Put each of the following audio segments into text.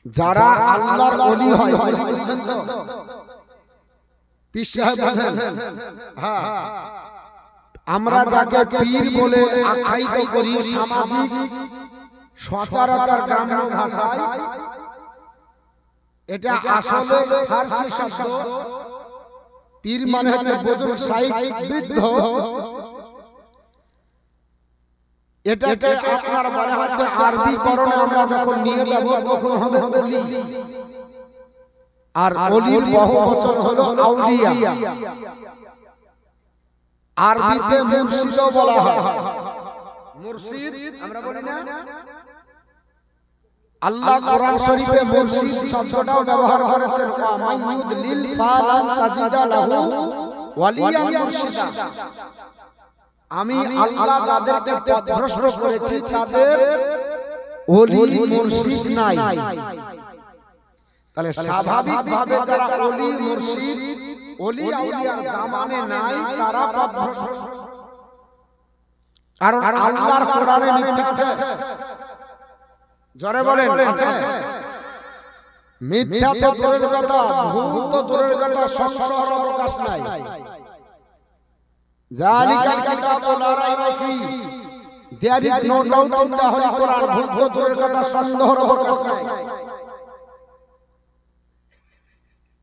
যারা আল্লাহর ওলি হয়, বুঝছেন তো? পীর সাহেব বুঝেন? হ্যাঁ, আমরা যাকে পীর বলে আখ্যায়িত করি সামাজিক সচরাচর গ্রাম্য ভাষায়, এটা আসলে ফারসি শব্দ। পীর মানে হচ্ছে বুজুর্গ, শাইখ, বৃদ্ধ। এটাকে আপনার বলা হচ্ছে আরবি করণে আমরা যখন নিয়ে যাব তখন হবে ওলি, আর ওলির বহুবচন হলো আউলিয়া। আরবিতে মুর্শিদও বলা হয়। মুর্শিদ আমরা বলি না? আল্লাহ কোরআন শরীফে মুর্শিদ শব্দটাও ব্যবহার করেছেন, মাইয়ুদলিল ফালান তাজিদা লাহু ওয়ালিয়ান মুর্শিদা। আমি আল্লাহ যাদেরকে পথভ্রষ্ট করেছি তাদের ওলি মুর্শিদ নাই। তাহলে স্বাভাবিকভাবে যারা ওলি মুর্শিদ, ওলি আউলিয়ার দামানে নাই, তারা পথভ্রষ্ট। কারণ আল্লাহর কোরআনে মিথ্যা আছে। জোরে বলেন আছে? মিথ্যা তো দূরের কথা, ভুল তো দূরের কথা, সংশয়ের অবকাশ নাই। জালিকাল কিতাবু লা রাইবা ফি, there is no doubt in the holy Quran. ভুল তো দূরের কথা, সন্দেহের অবকাশ নাই।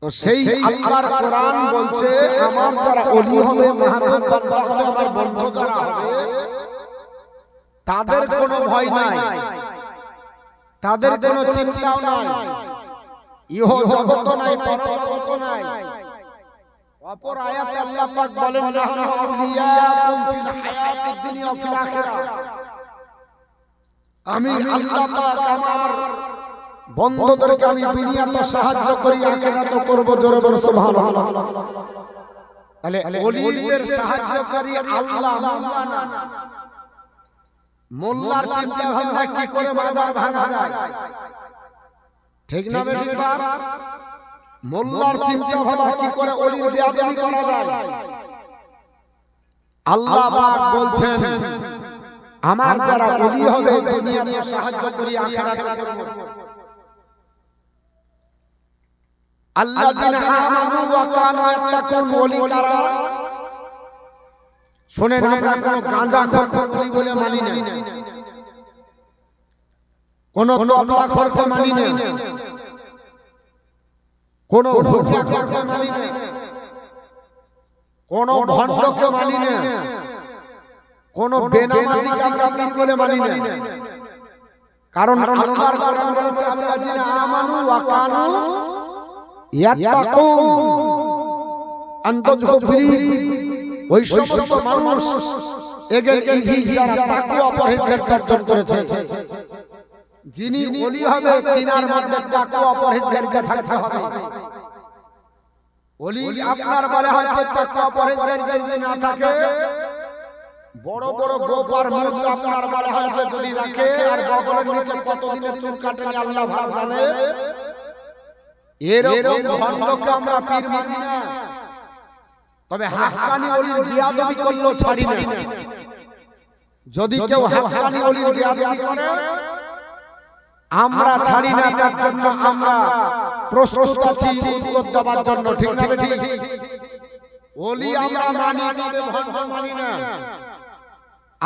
তো সেই আল্লাহর কোরআন বলছে আমার যারা ওলি হবে, মাহবুব বান্দা হবে, আমার বন্ধু যারা হবে, তাদের কোনো ভয় নাই, তাদের কোনো চিন্তাও নাই, ইহ জগত নাই, পর জগত নাই। অপর আয়াতে আল্লাহ পাক বলেন নাহনু আউলিয়াকুম ফিল হায়াতিদ দুনিয়া ওয়া ফিল আখিরাহ। আমি আল্লাহ পাক আমার বন্ধুদেরকে আমি দুনিয়াতে সাহায্য করি, আখিরাতে করব। জোরে বল সুবহানাল্লাহ। তাহলে ওলিদের সাহায্যকারী আল্লাহ, মোল্লা না। মোল্লার চিন্তা ভাবনা কি করে মাজার ভাঙা যায়, ঠিক না বেঠিক বাপ? মোল্লার চিন্তা ভাবনা কি করে ওলির বেয়াদবি করা যায়? আল্লাহ পাক বলছেন আমার যারা ওলি হবে দুনিয়াতে সাহায্য করি, আখিরাতে করব। আল্লাযিনা আমানু ওয়া কানু ইয়াত্তাকুন, ওলি কারা? শুনেন, আমরা কোন গাঁজাখোর ওলি বলে মানি না, কোন তবলাখোরকে মানি না, কোন হুজুরকে মানি না, কোন ভণ্ডকে মানি না, কোন বেনামাজিকে আমরা পীর বলে মানি না। কারণ আল্লাহর কোরআন বলেছে আল্লাযিনা আমানু ওয়া কানু ইয়াত্তাকুন, আনতাজহুবির, ওই সমস্ত মানুষ যারা তাকওয়া পরহেজগার অর্জন করেছে। যিনি ওলি হবে তিনার মধ্যে তাকওয়া পরহেজগারিতা থাকতে হবে। ওলি আপনার বলা হচ্ছে তাকওয়া পরহেজগারিতা যদি না থাকে, বড় বড় গোপার মুখ আপনার বলা হচ্ছে যদি রাখে, আর বগলের নিচে কতদিনের চুল কাটেনি আল্লাহ ভালো জানে, এরকম ভণ্ডকে আমরা পীর মানি না। তবে হাক্কানি ওলির বিয়াদবি করলেও ছাড়ি না। যদি কেউ হাক্কানি ওলির বিয়াদবি করে আমরা ছাড়ি না, তার জন্য আমরা প্রস্তুত আছি উত্তর দেওয়ার জন্য, ঠিক না ঠিক? ওলি আমরা মানি, তবে ভণ্ড মানি না।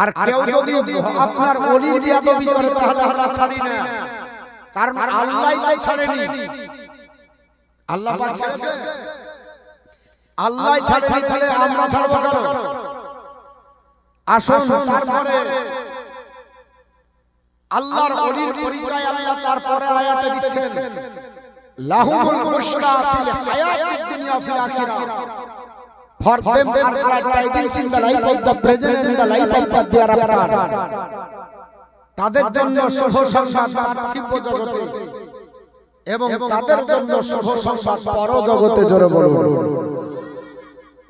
আর কেউ যদি আপনার ওলির বিয়াদবি করে তাহলে আমরা ছাড়ি না, কারণ আল্লাহই তো ছাড়েনি। আল্লাহ পাক ছেড়েছে, আল্লাহ ছাড়েনি, তাহলে আমরা ছাড়বো কেন? আসুন তারপরে আল্লাহর ওলির পরিচয় আল্লাহ তারপরে আয়াতে দিচ্ছেন, লাহুমুল বুশরা ফিল হায়াতিদ দুনিয়া feel আখিরাহ, for them are glad tidings in the life of the present and the life of the hereafter। তাদের জন্য শুভ সংবাদ পার্থিব জগতে এবং তাদের জন্য শুভ সংবাদ পরজগতে। জোরে বলুন।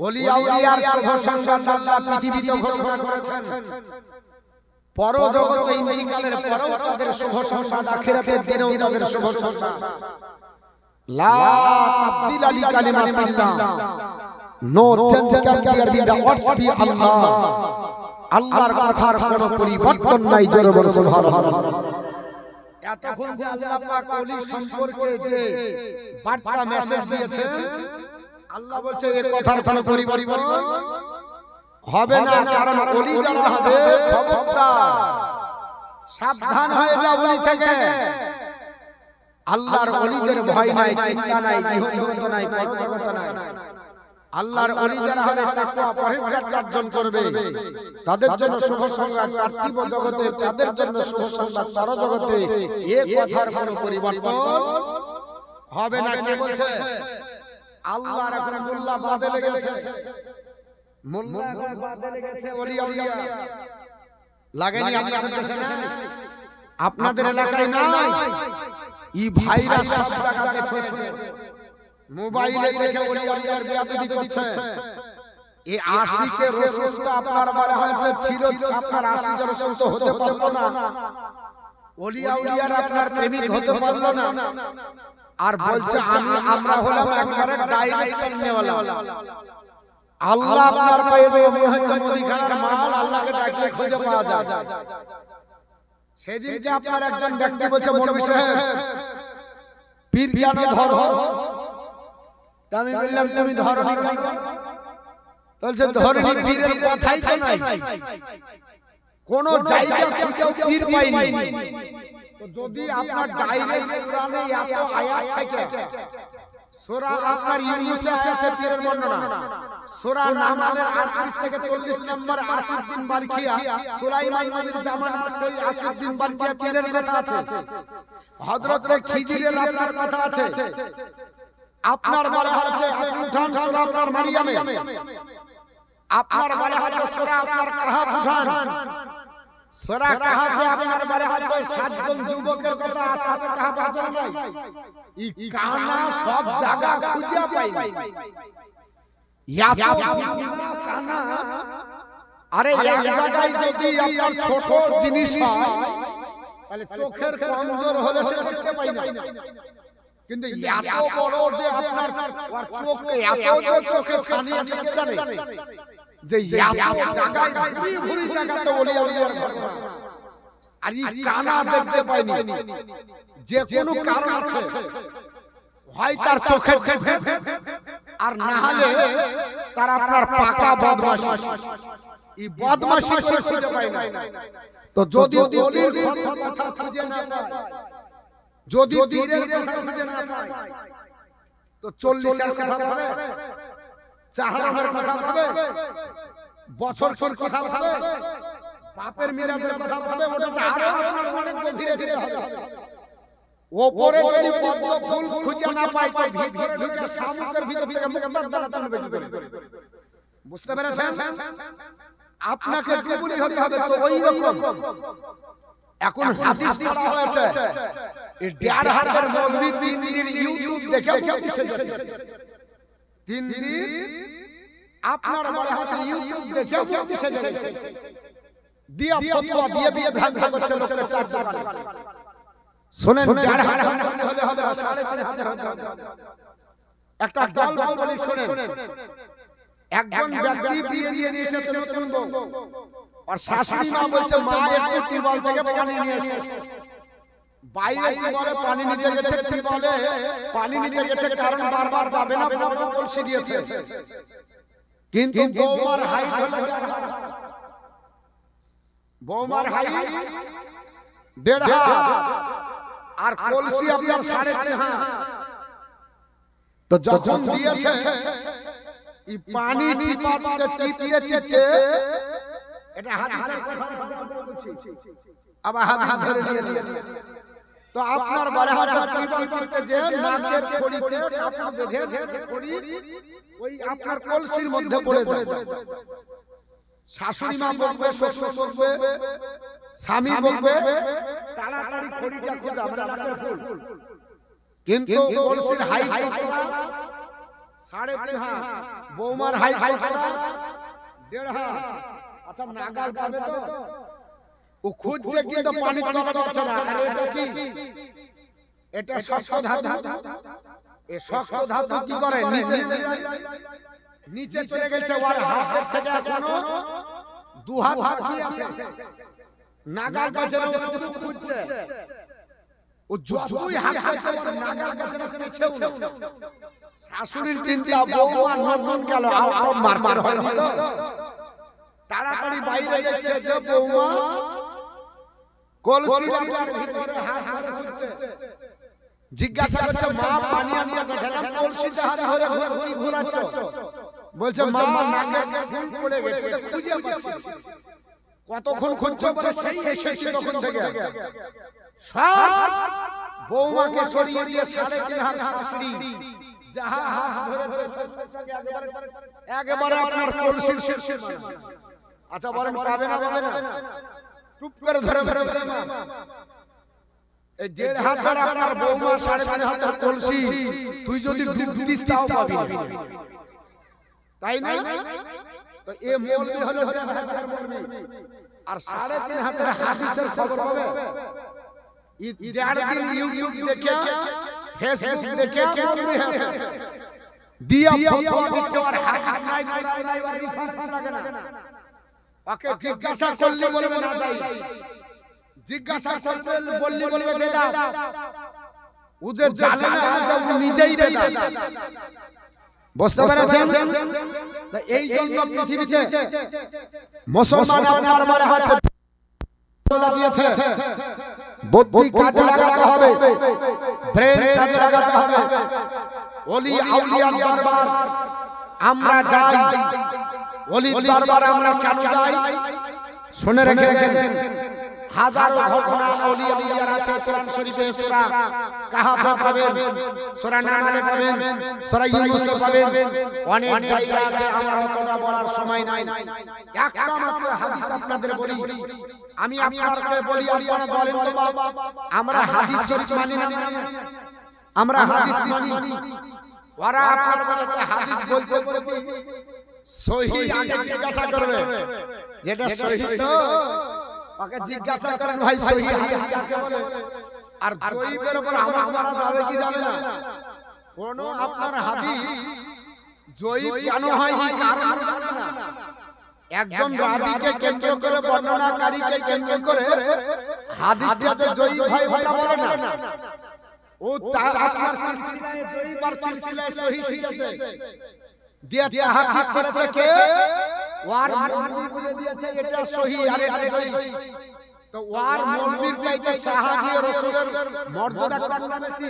ওলি আউলিয়ার শুভ সংবাদ আল্লাহ পৃথিবীতে ঘোষণা করেছেন, পরজগতে ইন্তিকালের পরেও তাদের শুভ সংবাদ, আখিরাতের দিনেও তাদের শুভ সংবাদ। লা তাবদিলা লিকালিমাতিল্লাহ, no change can there be the words be Allah. আল্লাহর কথার কোনো পরিবর্তন নাই। জোরে বলুন সুবহানাল্লাহ। এতক্ষণ যে আল্লাহ পাক ওলি সম্পর্কে যে বার্তা মেসেজ দিয়েছে, আল্লাহ বলছে এই কথার কোনো পরিবর্তন হবে না। কারণ ওলি যারা হবে, খবরদার সাবধান হয়ে যাও ওলি থেকে। আল্লাহর ওলিদের ভয় নাই, চিন্তা নাই, ইহজগত নাই, পরজগত নাই। আল্লাহর ওলি যারা হবে তাকওয়া পরহেজগার অর্জন করবে, তাদের জন্য শুভ সংবাদ পার্থিব জগতে, তাদের জন্য শুভ সংবাদ পরজগতে। এই কথার কোনো পরিবর্তন হবে না। কে বলছে? আল্লাহ এখন মোল্লা বাদে লেগেছে, মোল্লা এখন বাদে লেগেছে, ওলি আউলিয়া লাগেনি। আপনাদের দেশে নাই, আপনাদের এলাকায় নাই। এই ভাইরাস সব জায়গাতে ছড়িয়েছে। মোবাইলে দেখে ওলি আউলিয়ার বেয়াদবি করছে। এই আশিকে রাসূল তো আপনার বলা হয়েছে ছিল, আপনার আশিকে রাসূল তো হতে পারলো না। ওলি আউলিয়ার আপনার প্রেমিক হতে পারলো না। আর বলছে আমরা হলাম একবারে ডাইরেক্ট চলনেওয়ালা। আল্লাহ আপনার পায়ে দেবে মনে হচ্ছে মুদিখানার মাল, আল্লাহকে ডাকলে খুঁজে পাওয়া যায়। সেদিনকে আপনার একজন ব্যক্তি বলছে, মৌলভী সাহেব পীর কেন ধরো? আমি বললাম তুমি ধরো না কেন? বলছে ধরনি, পীরের কথাই তো নাই, কোন জায়গা খুঁজেও পীর পাইনি। তো যদি আপনার ডাইরেক্ট কোরআনে এত আয়াত থাকে, সূরা আপনার ইউনূসে আছে পীরের বর্ণনা, সূরা নামলের 38 থেকে 40 নম্বর আসিফ বিন বারকিয়া, সুলাইমান নবীর জামানার সেই আসিফ বিন বারকিয়া পীরের কথা আছে। হযরত খিজিরের আপনার কথা আছে। আপনার বলা আছে উঠান সূরা আপনার মারিয়ামে, আপনার বলা আছে সূরা আপনার কাহাফ উঠান, সূরা কাহাফে আপনার বলা আছে সাতজন যুবকের কথা আছে, কাহাফ আছে না? ই কানা সব জায়গা খুঁজে পাই না। কানা আরে এক জায়গায় যদি আপনার ছোট জিনিস হয়, তাহলে চোখের কমজোর হলে সে দেখতে পাই না। কিন্তু এত বড় যে আপনার চোখকে এত যে চোখে ছানিয়েছে কে জানে? যে এত জায়গায় ঘুরি ঘুরি জায়গাতে ওলি আউলিয়ার ঘটনা, আর এই কানা দেখতে পাইনি। যে কোনো কারণ আছে, হয় তার চোখের ডিফেক্ট, আর না হলে তার আপনার পাকা বদমাশি। এই বদমাশি সে খুঁজে পায় না। তো যদি ওলির কথা খুঁজে না পায়, যদি পীরের কথা খুঁজে না পায়, তো 40 এর কথা ভাবে, চাহারের কথা ভাবে, বছর কথা ভাবে, বাপের মিরাদের কথা ভাবে। ওটাতে আরো আপনার অনেক গভীরে যেতে হবে। ওপরে যদি পদ্ম ফুল খুঁজে না পায়, তো ভিতরে ঢুকে শামুকের ভিতর থেকে মুক্তার দ্বারা তুলবে কি করে? বুঝতে পেরেছেন? আপনাকে ডুবুরি হতে হবে। তো ওই রকম এখন হাদিস পড়া হয়েছে, এই 1.5 হাজার মৌলভী 3 দিন ইউটিউব দেখে মুক্তি সেজেছে। 3 দিন আপনার মনে হচ্ছে ইউটিউব দেখে মুক্তি সেজেছে, দিয়া ফতোয়া দিয়ে ভ্রান্ত করছে লোকের চার চার। শুনেন, 1.5 হাজার হলে হবে না, 3.5 হাজার হতে হবে। একটা গল্প বলি শুনেন। একজন ব্যক্তি বিয়ে দিয়ে নিয়ে এসেছে নতুন বউ, আর শাশুড়ি মা বলছে মা একটু টিউবওয়েল থেকে পানি নিয়ে এসো। বাইরে টিউবওয়েলে পানি নিতে গেছে, টিউবওয়েলে পানি নিতে গেছে, কারণ বারবার যাবে না, বড় কলসি দিয়েছে। কিন্তু বৌমার হাইট হলো 1.5 হাত, বৌমার হাইট 1.5 হাত, আর কলসি আপনার 3.5 হাত। তো যখন দিয়েছে, এই পানি চিপাতে চিপতে চিপতে, এটা হাদিসের কথা বলছি, আবার হাদিস ধরে নিয়ে। তো আপনার বলা আছে চিপতে চিপতে যে নাকের খড়িতে কাপড় বেঁধে খড়ি ওই আপনার কলসির মধ্যে পড়ে যায়। শাশুড়ি মা বলবে, শ্বশুর বলবে, স্বামী বলবে তাড়াতাড়ি খড়িটা খোঁজা, মানে নাকের ফুল। কিন্তু কলসির হাইট কতটা? 3.5 হাত। বৌমার হাইট কতটা? 1.5 হাত। আচ্ছা, নাগাল পাবে তো? ও খুঁজছে কিন্তু পানি তলা পাচ্ছে না। আর এটা কি? এটা শক্ত ধাতু। এই শক্ত ধাতু কি করে? নিচে চলে গেছে। ওর হাতের থেকে এখনো 2 হাত বাকি আছে। নাগাল পাচ্ছে না, শুধু খুঁজছে। ও যতই হাত পাচ্ছে নাগাল কাছে না পেছেও না শাশুড়ির চিন্তা বৌমা নতুন গেল আর মার হয়নি তো তাড়াতাড়ি বাইরে যাচ্ছে যে বৌমা কলসি ভিতরে হাত ধরে ঘুরছে জিজ্ঞাসা করছে মা পানি আনতে পাঠালাম কলসিতে হাত ধরে ঘোরাচ্ছ বলছে মা নাকের ফুল পড়ে গেছে খুঁজে পাচ্ছি কতক্ষণ খুঁজছো বলে সেই এসেছি তখন থেকে সব বৌমাকে সরিয়ে দিয়ে 3.5 হাত শাশুড়ি যাহা হাত ধরেছে একেবারে আপনার কলসির শীর্ষে আচ্ছা বলেন পাবে না চুপ করে ধরে এই 1.5 হাত ধরে আপনার বৌমা 3.5 হাতের কলসি তুই যদি ডুব দিস তাও পাবি না তাই না তো এ মৌলবি হলো 1.5 হাতের মৌলবি আর 3.5 হাতের হাদিসের খবর পাবে ইদার দিন ইউটিউব দেখে ফেসবুক দেখে মৌলবি আছে দিয়া ফতোয়া দিচ্ছে আর হাদিস নাই কোরআন নাই আর রেফারেন্স লাগে না ওকে জিজ্ঞাসা করলে বলবে না যাই জিজ্ঞাসা করলে বলবে বেদাত ওদের জানে না যে ও নিজেই বেদাত বুঝতে পেরেছেন এই জন্য পৃথিবীতে মুসলমান আপনার মনে হচ্ছে আল্লাহ দিয়েছে বুদ্ধি কাজে লাগাতে হবে ব্রেন কাজে লাগাতে হবে ওলি আউলিয়ার দরবার আমরা যাই ওলির দরবারে আমরা কেন যাই শুনে রেখেছেন হাজারো ঘটনা ওলি আউলিয়ার আছে কোরআন শরীফে সূরা কাহাফে পাবেন সূরা নামলে পাবেন সূরা ইউনূসে পাবেন অনেক জায়গা আছে আমার অতটা বলার সময় নাই একটা মাত্র হাদিস আপনাদের বলি আমি আপনাদেরকে বলি আপনারা বলেন তো বাবা আমরা হাদিস শরীফ মানি না আমরা হাদিস মানি ওরা আপনার বলেছে হাদিস বলতে সহি আগে জিজ্ঞাসা করবে যেটা সহি তো ওকে জিজ্ঞাসা করেন ভাই সহি হাদিস কাকে বলে আর জয়ীবের উপর আমরা যাবে কি যাবে না কোন আপনার হাদিস জয়ী কেন হয় এই কারণ জানে না একজন রাবীকে কেন্দ্র করে বর্ণনাকারীকে কেন্দ্র করে হাদিসটাতে জয়ী ভাই ওটা বলে না ও তার আপনার সিলসিলায় জয়ী বার সিলসিলায় সহি শিখেছে দিয়া তাহকিক করেছে কে ওয়ার মৌলবি বলে দিয়েছে এটা সহি আর এটা জয়ী তো ওয়ার মৌলবির চাইতে সাহাবী রাসূলের মর্যাদা কত বেশি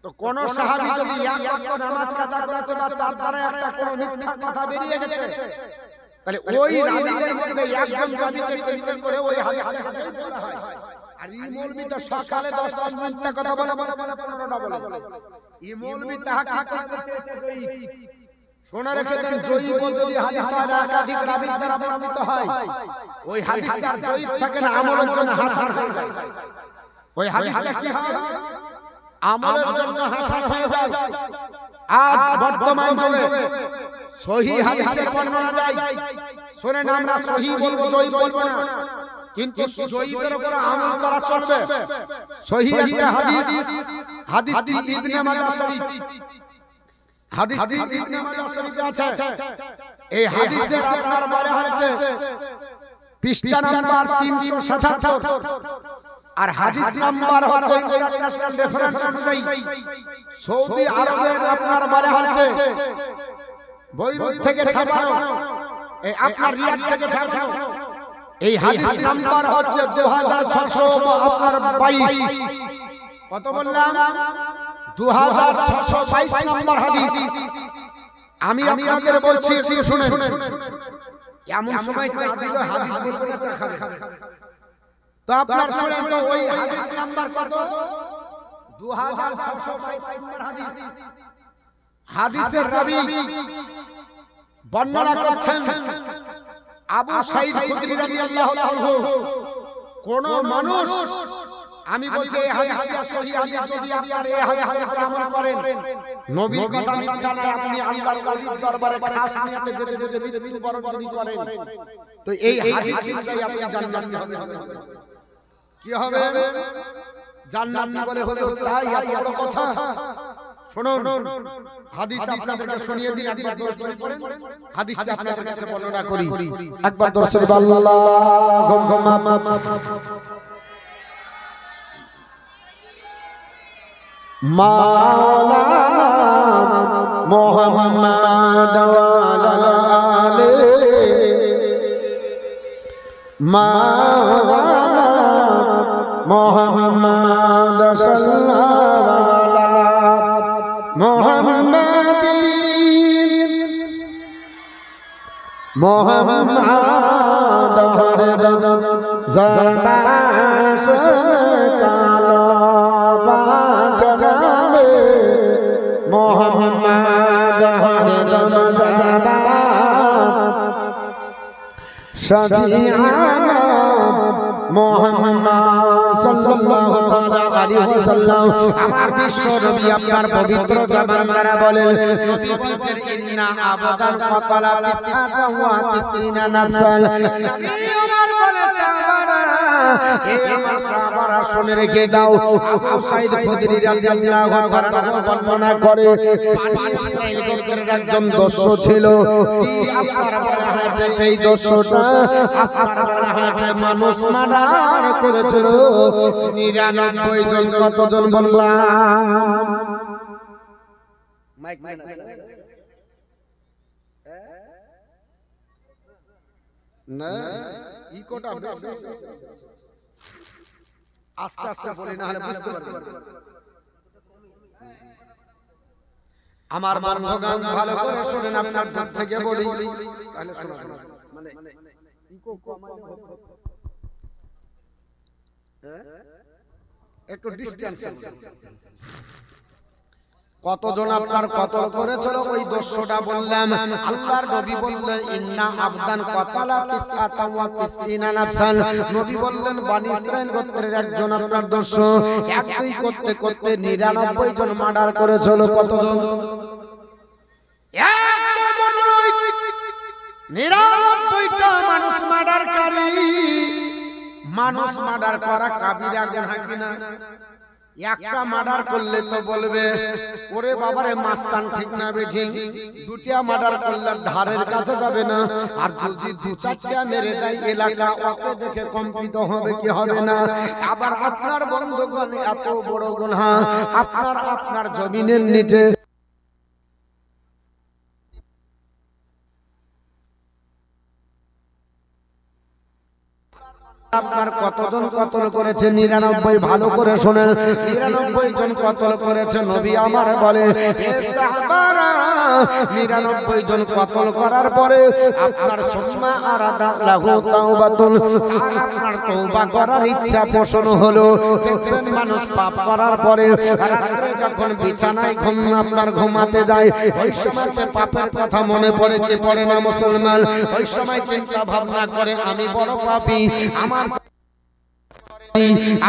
তো কোন সাহাবী যদি এক ওয়াক্ত নামাজ কাজা করেছে বা তার দ্বারা একটা কোন মিথ্যা কথা বেরিয়ে গেছে তাহলে ওই রাবীদের মধ্যে একজন রাবীকে কেন্দ্র করে ওই হাদিসটা বলা হয় আর এই মৌলবি তো সকালে 10 মিথ্যা কথা বলে 15টা বলে এই মৌলবি তাহকিক করতে জয়ী শোনা রেখে দেন জয়ী যদি হাদিস একাধিক রাবীর দ্বারা প্রমাণিত হয় ওই হাদিসটার জয়ী থাকে না আমলের জন্য হাসান হয়ে যায় ওই হাদিসটা কি হয় আমলের জন্য হাসান হয়ে যায় আজ বর্তমান যুগে সহি হাদিসের বর্ণনা দেয় শুনেন আমরা সহি বলবো জয়ী বলবো না কিন্তু জয়ীদের উপর আমল করা চলবে সহি একটা হাদিসটি ইবনে মাজাহ শরীফ হাদিসটি ইবনে মাজাহ শরীফে আছে এই হাদিসের আপনার বলা হয়েছে পৃষ্ঠা নাম্বার 377 আর হাদিস নাম্বার হচ্ছে ইন্টারন্যাশনাল রেফারেন্স অনুযায়ী সৌদি আরবের আপনার বলা হয়েছে বৈরুত থেকে ছাপানো এই আপনার রিয়াদ থেকে ছাপানো এই হাদিস নাম্বার হচ্ছে 2600 আপনার 22 কত বললাম 2622 নম্বর হাদিস আমি আপনাদের বলছি একটু শুনেন এমন সময় চা দিলে হাদিস বলবো না চা খাবে তো আপনার শুনেন তো ওই হাদিস নাম্বার কত 2622 নম্বর হাদিস হাদিসের রাবী বর্ণনা করছেন আবু সাঈদ খুদরি রাদিয়াল্লাহু তাআলা কোন মানুষ আমি বলছি এই হাদিসটা সহি হাদিস যদি আপনারা এই হাদিসের উপর আমল করেন নবীর কথা মিথ্যা না আপনি আল্লাহর ওলির দরবারে খাস নিয়তে যেতে যেতে মৃত্যু বরণ যদি করেন তো এই হাদিস অনুযায়ী আপনি জান্নাতি হবেন কি হবে জান্নাতি বলে হলো তাই এত বড় কথা শুনুন হাদিস আপনাদেরকে শুনিয়ে দিন একবার দরুদ পড়েন হাদিসটা আপনাদের কাছে বর্ণনা করি একবার দরুদ শরীফ আল্লাহুম্মা মাওলানা মুহাম্মদ ওয়ালা আলে মাওলানা মুহাম্মদ সাল্লাল্লাহু আলা মুহাম্মাদিন মুহাম্মদ হরদম জবাশ কালো বাগরাবে মুহাম্মদ হরদম জবাশ শফিআনা মুহাম্মদ সাল্লাল্লাহু তাআলা আলাইহি ওয়াসাল্লাম আমার বিশ্ব নবী আপনার পবিত্র জবান দ্বারা বলেন নবী বলেন ইন্না আবদান কাতালা 99 নাফসাল নবী আমার বলে সাহাবারা হে আমার সাহাবারা শুনে রেখে দাও আবু সাঈদ খুদরি রাদিয়াল্লাহু তাআলা বর্ণনা করে বনি ইসরাইল গোত্রের একজন দস্যু ছিল কি আপনার বলা হয়েছে সেই দস্যুটা আপনার বলা হয়েছে মানুষ মার্ডার করেছিল 99 জন কতজন বললাম মাইক ম্যান আছে না ইকোটা আস্তে আস্তে বলি না হলে বুঝতে পারবেন আমার বন্ধুগণ ভালো করে শুনেন আপনার দূর থেকে বলি তাহলে শুনুন মানে ইকো কমালে একটু ডিসটেন্স কতজন আপনার কতল করেছিল ওই দস্যুটা বললাম আল্লাহর নবী বললেন ইন্না আবদান কাতালা 99 নাফসান নবী বললেন বনি ইসরাইল গোত্রের একজন আপনার দস্যু এক দুই করতে করতে 99 জন মার্ডার করেছিল কতজন 99টা মানুষ মার্ডারকারী মানুষ মার্ডার করা কাবিরা গুনাহ কিনা একটা মার্ডার করলে তো বলবে ওরে বাবারে মাস্তান ঠিক না বেঠিক দুটিয়া মার্ডার করলে ধারের কাছে যাবে না আর যদি দু চারটা মেরে দেয় এলাকা ওকে দেখে কম্পিত হবে কি হবে না আবার আপনার বন্ধুগণ এত বড় গুনাহ আপনার জমিনের নিচে আপনার কতজন কতল করেছে 99 ভালো করে শুনেন 99 জন কতল করেছে নবী আমার বলে হে সাহাবারা 99 জন কতল করার পরে আপনার সুম্মা আরাদা লাহু তাওবাতুল আর আপনার তওবা করার ইচ্ছা পোষণ হলো দেখবেন মানুষ পাপ করার পরে রাতে যখন বিছানায় আপনার ঘুমাতে যায় ওই সময়তে পাপের কথা মনে পড়ে কি পড়ে না মুসলমান ওই সময় চিন্তা ভাবনা করে আমি বড় পাপী আমার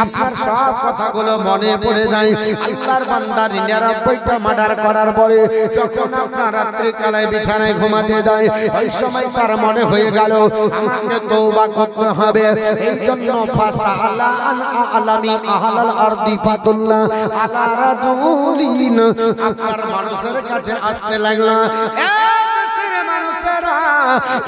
আপনার সব কথাগুলো মনে পড়ে যায় আল্লাহর বান্দা 99টা মার্ডার করার পরে যখন আপনার রাত্রি কালায় বিছানায় ঘুমাতে যায় ওই সময় তার মনে হয়ে গেল আমাকে তওবা করতে হবে এইজন্য ফাসালা আন আলামি আহলাল আরদি ফাতুল্লাহ আলা রাজুলিন আপনার মানুষের কাছে আসতে লাগলো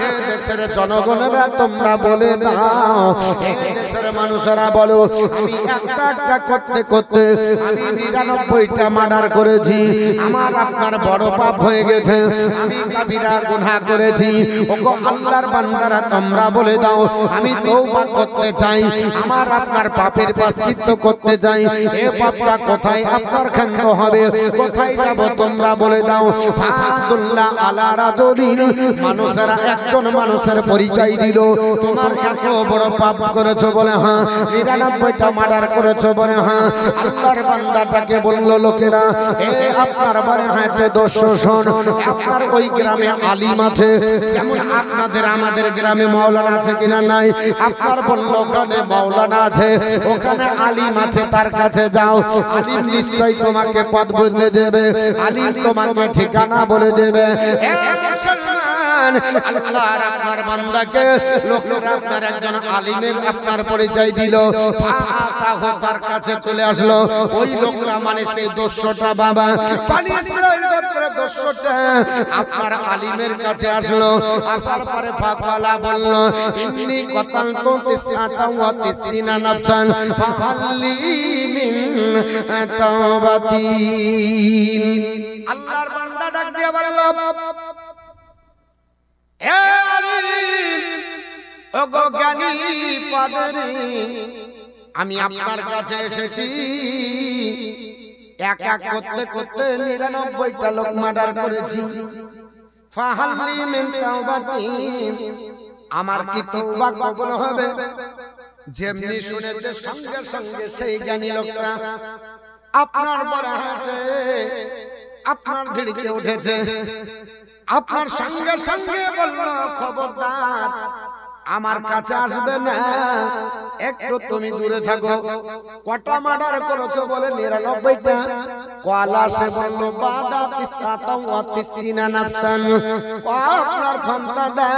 এ দেশের জনগণেরা তোমরা বলে দাও এ দেশের মানুষেরা বলো আমি একটা একটা করতে করতে আমি 99টা মার্ডার করেছি আমার আপনার বড় পাপ হয়ে গেছে আমি কাবিরা গুনাহ করেছি ওগো আল্লাহর বান্দারা তোমরা বলে দাও আমি তওবা করতে চাই আমার আপনার পাপের প্রায়শ্চিত্ত করতে চাই এ পাপটা কোথায় আপনার ক্ষান্ত হবে কোথায় যাব তোমরা বলে দাও ফাদুল্লাহ আলা রাজুলিন মানুষেরা একজন মানুষের পরিচয় দিল তোমার এত বড় পাপ করেছো বলে হ্যাঁ 99টা মার্ডার করেছো বলে হ্যাঁ আল্লাহর বান্দাটাকে বলল লোকেরা এ আপনার বারে হয়েছে দস্যু শোন আপনার ওই গ্রামে আলিম আছে যেমন আপনাদের আমাদের গ্রামে মাওলানা আছে কিনা নাই আপনার বলল ওখানে মাওলানা আছে ওখানে আলিম আছে তার কাছে যাও আলিম নিশ্চয়ই তোমাকে পথ বদলে দেবে আলিম তোমাকে ঠিকানা বলে দেবে চান আল্লাহর আপনার বান্দাকে লোকেরা আপনার একজন আলিমের আপনার পরিচয় দিল, তার কাছে চলে আসলো ওই লোকটা মানে সেই 200টা বাবা বনি ইসরাইল গোত্রের 200টা আপনার আলিমের কাছে আসলো। আসার পরে ফাকওয়ালা বলল ইন্নী কতালতু তিসআতা ওয়া তিসিনা নাফসান ফাহাল্লি মিন তাওবাতিন। আল্লাহর বান্দা ডাক দিয়ে বলল এ আলিম ওগো জ্ঞানী পাদরি, আমি আপনার কাছে এসেছি এক এক করতে করতে 99টা লোক মার্ডার করেছি। ফাহাল্লি মিন তাওবাতিন, আমার কি তওবা কবুল হবে? যেমনি শুনেছে সঙ্গে সঙ্গে সেই জ্ঞানী লোকটা আপনার বলা হয়েছে আপনার ধিড়কে উঠেছে, আপনার সঙ্গে সঙ্গে বলল খবরদার আমার কাছে আসবে না, একটু তুমি দূরে থাকো। কটা মার্ডার করেছো বলে 99টা। কলা সে বলল বাদা তিসআতা ওয়া তিসিনা নাফসান, আপনার ফান্তাদা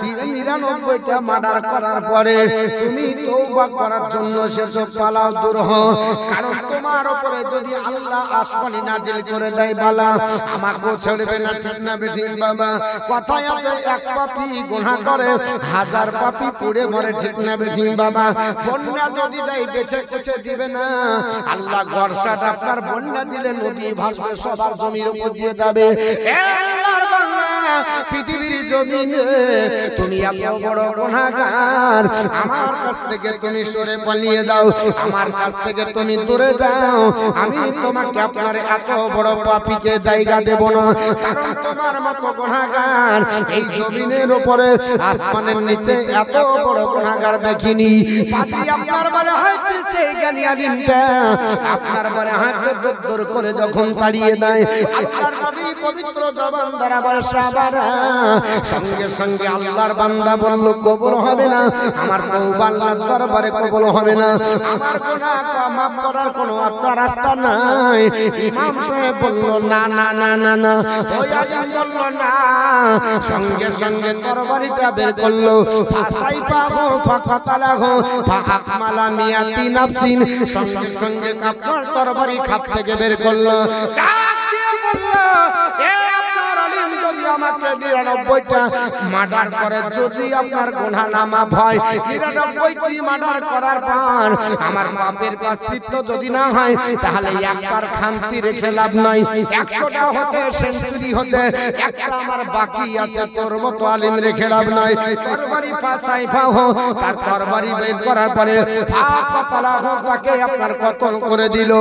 99টা মার্ডার করার পরে তুমি তওবা করার জন্য এসেছো, পালাও দূর হও, কারণ তোমার উপরে যদি আল্লাহ আসমানি নাজিল করে দেয় বালা আমাকেও ছাড়বে না, ঠিক না বেঠিক বাবা? কথায় আছে এক পাপী গুনাহ করে হাজার পাপী পুড়ে মরে, ঠিক না বেঠিক বাবা? বন্যা যদি দেয় বেঁচে বেঁচে দিবে না, আল্লাহ বর্ষাটা আপনার বন্যা দিলে নদী ভাসবে সবার জমির উপর দিয়ে যাবে। আল্লাহর বান্দা পৃথিবীর জমিনে তুমি এত বড় গুনাহগার, আমার কাছ থেকে তুমি সরে পালিয়ে যাও, আমার কাছ থেকে তুমি দূরে যাও, আমি তোমাকে আপনার এত বড় পাপীকে জায়গা দেব না, কারণ তোমার মতো গুনাহগার এই জমিনের উপরে আসমানের নিচে এত বড় গুনাহগার দেখিনি। পাপী আপনার বলে হয়েছে সেই জ্ঞানী আলিমটা আপনার বলে হয়েছে দূর করে যখন তাড়িয়ে দেয় আল্লাহর নবী পবিত্র জবান দ্বারা বর্ষাবারা, সঙ্গে সঙ্গে আল্লাহর বান্দা বলল কবুল হবে না, আমার তওবা আল্লাহর দরবারে কবুল হবে না, আমার গুনাহ মাফ করার কোনো আপনার রাস্তা নাই। ইমাম সাহেব বলল না না না না না, ওই আলিম বলল না, সঙ্গে সঙ্গে তরবারিটা বের করলো, ফাসাইফাহু ফাকাতালাহু ফাআকমালা মিয়াতি নাফসিন, সঙ্গে সঙ্গে আপনার তরবারি খাপ থেকে বের করলো, ডাক দিয়ে বলল এ আপনার আলিম যদি আমাকে 99টা মার্ডার করে যদি আপনার গুনাহ না মাফ হয়, 99টি মার্ডার করার পর আমার পাপের প্রায়শ্চিত্ত যদি না হয়, তাহলে একবার খামতি রেখে লাভ নাই, 100টা হতে সেঞ্চুরি হতে একটা আমার বাকি আছে, তোর মতো আলিম রেখে লাভ নাই। তরবারি ফাসাইফাহু, তার তরবারি বের করার পরে ফাকাতালাহু, তাকে আপনার কতল করে দিল,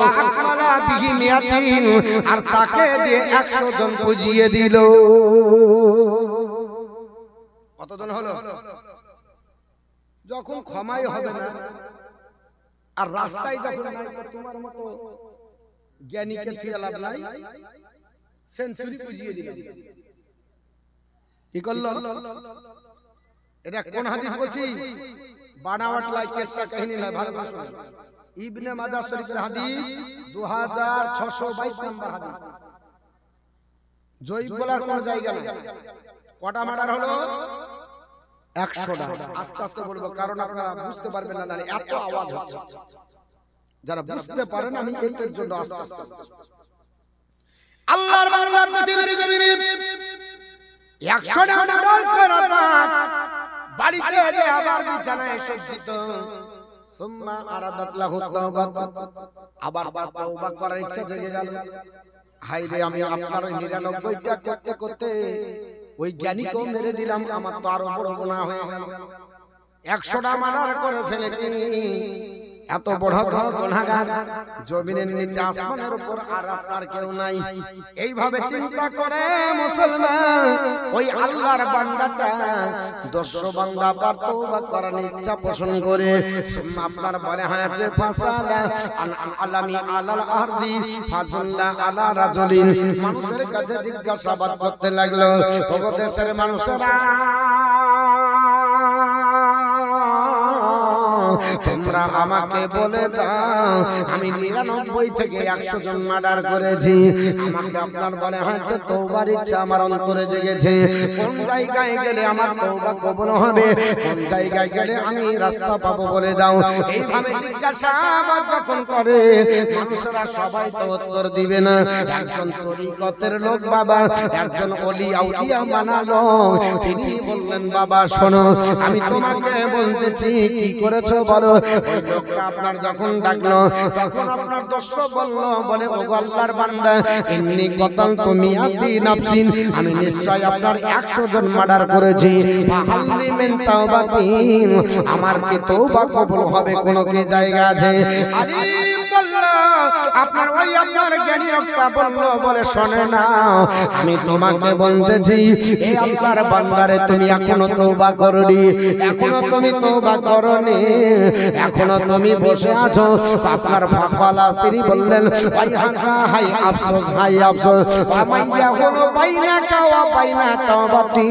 আকমালা বিহি মিয়াতিন, আর তাকে দিয়ে 100 জন পুজিয়ে দিল। কতজন হলো? যখন ক্ষমাই হবে না আর রাস্তায় যখন তোমার মতো জ্ঞানীকে ছুঁয়ে লাভ নাই, সেঞ্চুরি পুজিয়ে দিল। কি করলো? এটা কোন হাদিস বলছি? বানাওয়াট লাই কিসসা কাহিনী না, ভালো করে শুনুন। ইবনে মাজাহ শরীফের হাদিস 2622 নম্বর হাদিস। জয়ীব বলার কোন জায়গা নেই। কটা মার্ডার হলো? 100টা। আস্তে আস্তে বলবো কারণ আপনারা বুঝতে পারবেন না, এত আওয়াজ হচ্ছে। যারা বুঝতে পারেন আমি এইটার জন্য আস্তে আস্তে। আল্লাহর বান্দা পৃথিবীর জমিনে 100টা মার্ডার করার পর বাড়িতে যে আবার বিছানায় সজ্জিত, সুম্মা আরাদাত লাহু তাওবা, আবার তওবা করার ইচ্ছা জেগে গেল। হায় রে, আমি আপনার 99টা করতে করতে ওই জ্ঞানীকেও মেরে দিলাম, আমার তো আরো বড় গুনাহ হয়ে গেল। 100টা মার্ডার করে ফেলেছি, এত বড় গুনাহগার জমিনের নিচে আসমানের উপর আর আপনার কেউ নাই। এইভাবে চিন্তা করে মুসলমান ওই আল্লাহর বান্দাটা 200 বান্দা পার তওবা করার ইচ্ছা পোষণ করে আপনার বলে হয়েছে ফাসালা আলামি আলাল আরদি ফাদুল্লাহ আলা রাজুলিন, মানুষের কাছে জিজ্ঞাসাবাদ করতে লাগলো, ওগো দেশের মানুষেরা তোমরা আমাকে বলে দাও আমি 99 থেকে 100 জন মার্ডার করেছি, আমাকে আপনার বলে হচ্ছে তওবার ইচ্ছা আমার অন্তরে জেগেছে, কোন জায়গায় গেলে আমার তওবা কবুল হবে, কোন জায়গায় গেলে আমি রাস্তা পাবো বলে দাও। এইভাবে জিজ্ঞাসাবাদ যখন করে মানুষরা সবাই তো উত্তর দিবে না। একজন তরিকতের লোক বাবা, একজন ওলি আউলিয়া মানা লোক, তিনি বললেন বাবা শোনো আমি তোমাকে বলতেছি কি করেছো বলো। ওই লোকটা আপনার যখন ডাকলো তখন আপনার দর্শক বললো বলে ও আল্লাহর বান্দা ইন্নী কতালতু মিয়াতি নাফসিন, আমি নিশ্চয় আপনার 100 জন মার্ডার করেছি, ফাহাল্লি মিন তাওবাতিন, আমার কি তওবা কবুল হবে কোন কি জায়গা আছে? আলিম বলল আপনার ওই আপনার জ্ঞানী লোকটা বলল বলে শোনে না আমি তোমাকে বলতেছি এই আল্লাহর বান্দারে তুমি এখনো তওবা করনি, এখনো তুমি তওবা করনি, এখনো তুমি বসে আছো। আপনার ফাকালা তিনি বললেন ওই হাকা হাই আফসোস হাই আফসোস আমাইয়া হলো বাইনাকা ওয়া বাইনা তাওবাতি,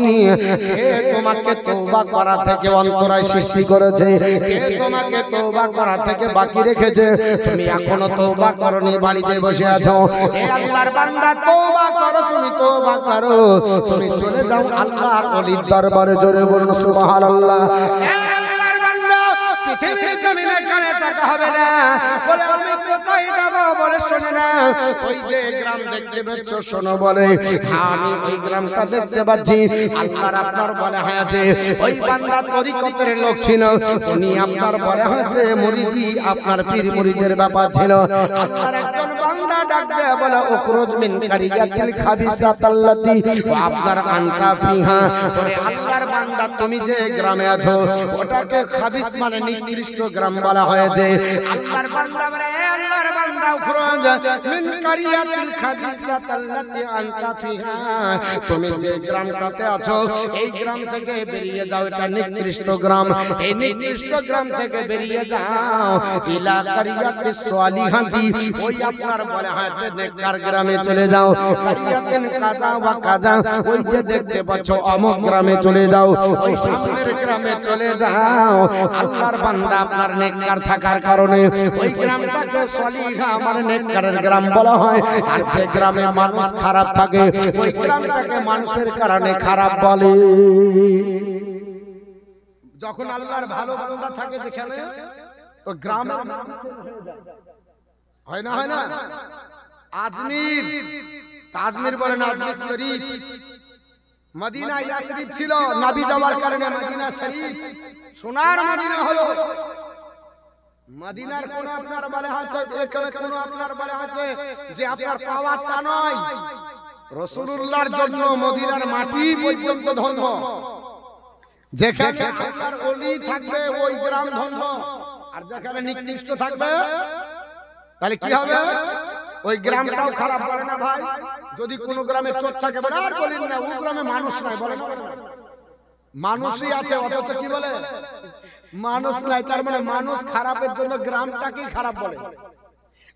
কে তোমাকে তওবা করা থেকে অন্তরায় সৃষ্টি করেছে, কে তোমাকে তওবা করা থেকে বাকি রেখেছে, তুমি এখনো তওবা করনি, বাড়িতে বসে আছো। হে আল্লাহর বান্দা তওবা করো, তুমি তওবা করো, তুমি চলে যাও আল্লাহর ওলির দরবারে, জোরে বলুন সুবহানাল্লাহ। হে আল্লাহর বান্দা পৃথিবীর জমিনে কানে টাকা হবে না বলে আমি কোথায় যাব বলে শোনে না, ওই যে গ্রাম দেখতে পাচ্ছ শোনো বলে আমি ওই গ্রামটা দেখতে পাচ্ছি, আল্লাহর আপনার বলে হয়েছে ওই বান্দা তরিকতের লোক ছিল, উনি আপনার বলে হয়েছে মুরিদি, আপনার পীর মুরিদের ব্যাপার ছিল। আল্লাহর একজন বান্দা ডাকবে বলে উখরুজ মিন কারিয়াতিল খাবিসাতাল্লাতি ওয়া আপনার আনতা ফিহা, বলে আল্লাহর বান্দা তুমি যে গ্রামে আছো ওটাকে খাবিস মানে নিকৃষ্ট গ্রাম বলা হয়েছে। আল্লাহর বান্দা বলে আল্লাহর বান্দা উখরুজ মিন কারিয়াতিল খাবিসাতাল্লাতি আনতা ফিহা, তুমি যে গ্রামটাতে আছো এই গ্রাম থেকে বেরিয়ে যাও, এটা নিকৃষ্ট গ্রাম, এই নিকৃষ্ট গ্রাম থেকে বেরিয়ে যাও ইলা কারিয়াতিস সালিহাতি, ওই আপনার বলে হয়েছে নেককার গ্রামে চলে যাও, কারিয়াতিন কাজা ওয়া কাজা, ওই যে দেখতে পাচ্ছ অমুক গ্রামে চলে যাও, ওই সামনের গ্রামে চলে যাও। আল্লাহর বান্দা আপনার নেককার থাকার কারণে ওই গ্রামটাকে সলিহা মানে নেককারের গ্রাম বলা হয়, আর যে গ্রামে মানুষ খারাপ থাকে ওই গ্রামটাকে মানুষের কারণে খারাপ বলে। যখন আল্লাহর ভালো বান্দা থাকে যেখানে তো গ্রামের নাম হয়ে যায়, হয় না হয় না? আজমির, তাজমির বলে না, আজমির শরীফ, মদিনা ইয়াসরিফ ছিল, নবী যাওয়ার কারণে মদিনা শরীফ সোনার মদিনা হলো। মদিনার কোন আপনার বলে আছে এখানে কোন আপনার বলে আছে যে আপনার পাওয়ারটা নয়, রাসূলুল্লাহর জন্য মদিনার মাটি পর্যন্ত ধন্য, যেখানে আপনার ওলি থাকবে ওই গ্রাম ধন্য, আর যেখানে নিকৃষ্ট থাকবে তাহলে কি হবে? ওই গ্রামটাও খারাপ বলে না ভাই? যদি কোন গ্রামে চোর থাকে বলে আর বলেন না ওই গ্রামে মানুষ নাই, বলে না মানুষই আছে অথচ কি বলে মানুষ নাই, তার মানে মানুষ খারাপের জন্য গ্রামটাকেই খারাপ বলে।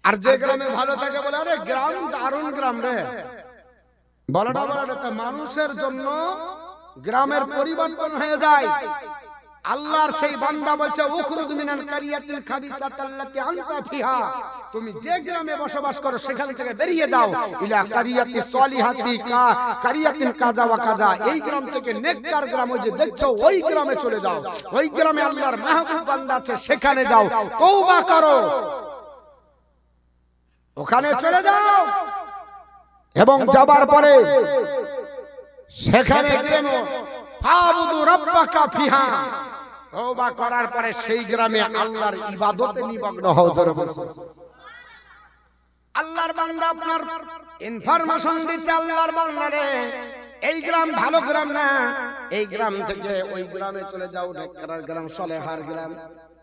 আর যে গ্রামে ভালো থাকে বলে আরে গ্রাম দারুণ গ্রাম রে, বলে না বলে না, মানুষের জন্য গ্রামের পরিবর্তন হয়ে যায়। আল্লাহর সেই বান্দা বলছে উখরুজ মিনাল কারিয়াতিল খাবিসাতাল্লাতি আনতা ফিহা, তুমি যে গ্রামে বসবাস করো সেখান থেকে বেরিয়ে যাও ইলা কারিয়াতিস সলিহাতি কারিয়াতিন কাজা ওয়া কাজা, এই গ্রাম থেকে নেককার গ্রাম ওই যে দেখছো ওই গ্রামে চলে যাও, ওই গ্রামে আল্লাহর মাহবুব বান্দা আছে সেখানে যাও, তওবা করো, ওখানে চলে যাও। এবং যাবার পরে সেখানে গ্রামে ফাবুদু রাব্বাকা ফিহা, তওবা করার পরে সেই গ্রামে আল্লাহর ইবাদতে নিমগ্ন হও। জোরে বলুন আল্লাহর বান্দা আপনার ইনফরমেশন দিতে আল্লাহর বান্দারে এই গ্রাম ভালো গ্রাম না, এই গ্রাম থেকে ওই গ্রামে চলে যাও, নেককার গ্রাম, সলেহার গ্রাম,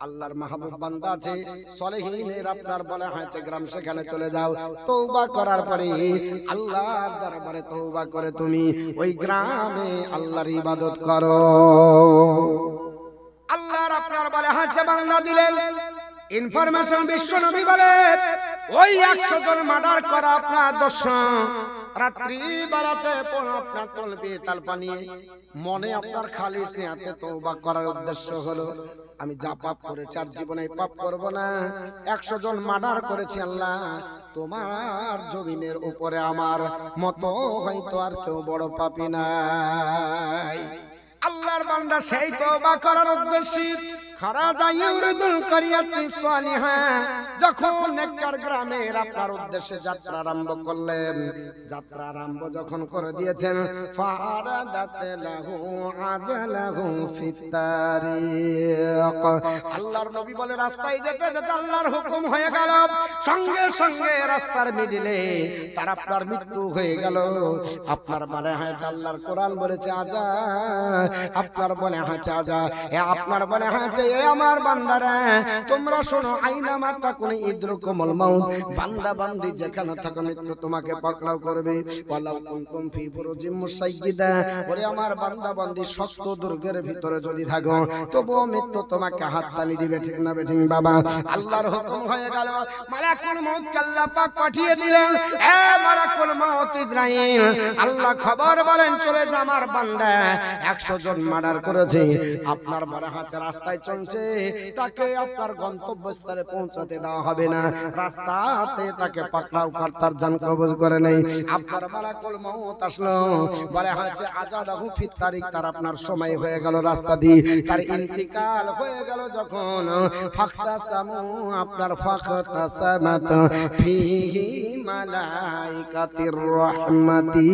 আল্লাহর মাহবুব বান্দা আছে সলেহিনের আপনার বলা হয়েছে গ্রাম, সেখানে চলে যাও, তওবা করার পরে আল্লাহর দরবারে তওবা করে তুমি ওই গ্রামে আল্লাহর ইবাদত করো। আল্লাহর আপনার বলে হয়েছে বান্দা দিলেন ইনফরমেশন, বিশ্ব নবী বলে ওই 100 জন মার্ডার করা আপনার দোষ, রাত্রি বেলাতে আপনার তলবে তালপা নিয়ে মনে আপনার খালিস নিয়াতে তওবা করার উদ্দেশ্য হলো আমি যা পাপ করেছি আর জীবনে পাপ করব না। 100 জন মার্ডার করেছি আল্লাহ, তোমার জমিনের উপরে আমার মতো হয়তো আর কেউ বড় পাপী নাই। আল্লাহর বান্দা সেই তওবা করার উদ্দেশ্যে খারাজা ইউরিদুল কারিয়াতি সালিহা যখন নেককার গ্রামের আপনার উদ্দেশ্যে যাত্রা আরম্ভ করলেন, যাত্রা আরম্ভ যখন করে দিয়েছেন ফারাদাত লাহু আজালাহু ফিত্তারিক, আল্লাহর নবী বলে রাস্তায় যেতে যেতে আল্লাহর হুকুম হয়ে গেল, সঙ্গে সঙ্গে রাস্তার মিডিলে তার আপনার মৃত্যু হয়ে গেল। আপনার মনে হয় আল্লাহর কোরআন বলেছে আজা, আপনার মনে হয় আজা, আপনার মনে হয় আমার বান্দারা তোমরা শোনো আইনা মাতা কোন ইদরুকুমুল মাউত, বান্দা বান্দি যেখানে থাকো মৃত্যু তোমাকে পাকড়াও করবে। ওয়ালাউ কুনতুম ফি বুরুজিম মুসাইয়্যিদা, ওরে আমার বান্দা বান্দি শক্ত দুর্গের ভিতরে যদি থাকো তবুও মৃত্যু তোমাকে হাত চালিয়ে দিবে, ঠিক না বেঠিক বাবা? আল্লাহর হুকুম হয়ে গেল, মালাকুল মউত কে আল্লাহ পাক পাঠিয়ে দিলেন। এ মালাকুল মউত ইসরাইল, আল্লাহ খবর বলেন চলে যা, আমার বান্দা 100 জন মার্ডার করেছে, আপনার বড় হাতে রাস্তায় চলছে, তাকে আপনার গন্তব্যস্থলে পৌঁছাতে দেওয়া হবে না, রাস্তাতে তাকে পাকড়াও কর্তার জান কবজ করে নেই। আপনার মালাকুল মউত আসলো, বলে হচ্ছে আজালাহু ফিত তারিখ, তার আপনার সময় হয়ে গেল, রাস্তা দিয়ে তার ইন্তিকাল হয়ে গেল। যখন ফাখতাসামু, আপনার ফাখতাসামাত ফিহি মালাইকাতির রাহমাতি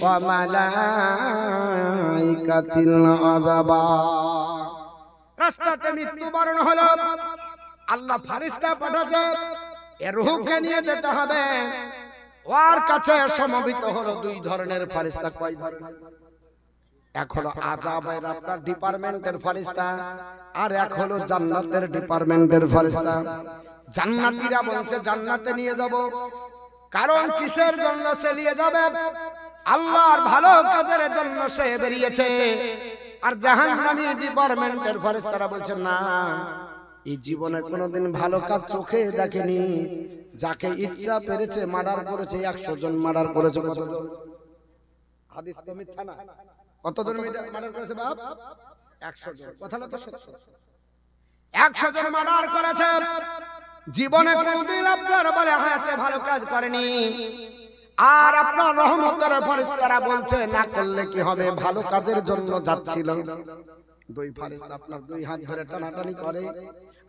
ওয়া মালাইকাতিল আযাবা, রাস্তাতে মৃত্যুবরণ হলো। আল্লাহ ফেরেশতা পাঠাচ্ছে, এর রূহকে নিয়ে যেতে হবে। ওর কাছে সমবেত হলো 2 ধরনের ফেরেশতা। কয় ধরনের? এক হলো আযাবের আপনার ডিপার্টমেন্টের ফেরেশতা, আর এক হলো জান্নাতের ডিপার্টমেন্টের ফেরেশতা। জান্নাতীরা বলছে জান্নাতে নিয়ে যাব, কারণ কিসের জন্য সে নিয়ে যাবে? আল্লাহর ভালো কাজের জন্য সে বেরিয়েছে। আর জাহান্নামী ডিপার্টমেন্টের ফেরেশতারা বলছেন না, এই জীবনে কোনোদিন ভালো কাজ চোখে দেখেনি, যাকে ইচ্ছা পেরেছে মার্ডার করেছে। 100 জন মার্ডার করেছে। কতজন? হাদিস তো মিথ্যা না। কতজন মার্ডার করেছে বাপ? 100 জন। কথাটা তো সত্য। 100 জন মার্ডার করেছে, জীবনে কোনোদিন আপনার বলে হয়েছে ভালো কাজ করেনি। আর আপনার রহমতের ফেরেশতারা বলছে না করলে কি হবে, ভালো কাজের জন্য যাচ্ছিল। 2 ফেরেশতা আপনার 2 হাত ধরে টানাটানি করে।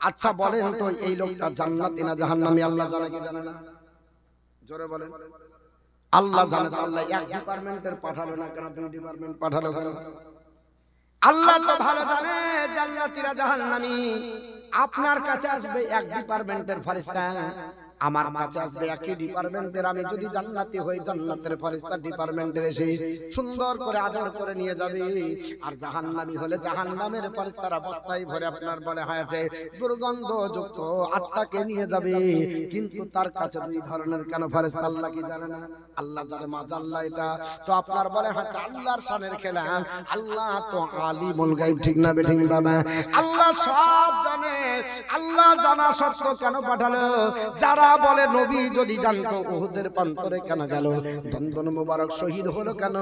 আচ্ছা বলেন তো এই লোকটা জান্নাতি না জাহান্নামী? আল্লাহ জানে কি জানে না? জোরে বলেন। আল্লাহ জানে। আল্লাহ এক ডিপার্টমেন্টের পাঠালো না কেন, 2 ডিপার্টমেন্ট পাঠালো কেন? আল্লাহ তো ভালো জানে জান্নাতীরা জাহান্নামী। আপনার কাছে আসবে এক ডিপার্টমেন্টের ফেরেশতা, আমার কাছে আসবে একই ডিপার্টমেন্টের। আমি যদি জান্নাতি হই, জান্নাতের ফেরেশতা ডিপার্টমেন্টের এসে সুন্দর করে আদর করে নিয়ে যাবে। আর জাহান্নামী হলে জাহান্নামের ফেরেশতারা বস্তায় ভরে আপনার বলে হয়েছে দুর্গন্ধযুক্ত আত্মাকে নিয়ে যাবে। কিন্তু তার কাছে 2 ধরনের কেন ফেরেশতা? আল্লাহ কি জানে না? আল্লাহ জানে। মাজাল্লাহ, এটা তো আপনার বলে হচ্ছে আল্লাহর শানের খেলা। আল্লাহ তো আলিমুল গায়ব, ঠিক না বেঠিক বাবা? আল্লাহ সব জানে। আল্লাহ জানা সত্ত্বেও কেন পাঠালো? যারা বলে নবী যদি জানতো উহুদের প্রান্তরে কেন গেল, দন্দন মুবারক শহীদ হলো কেন?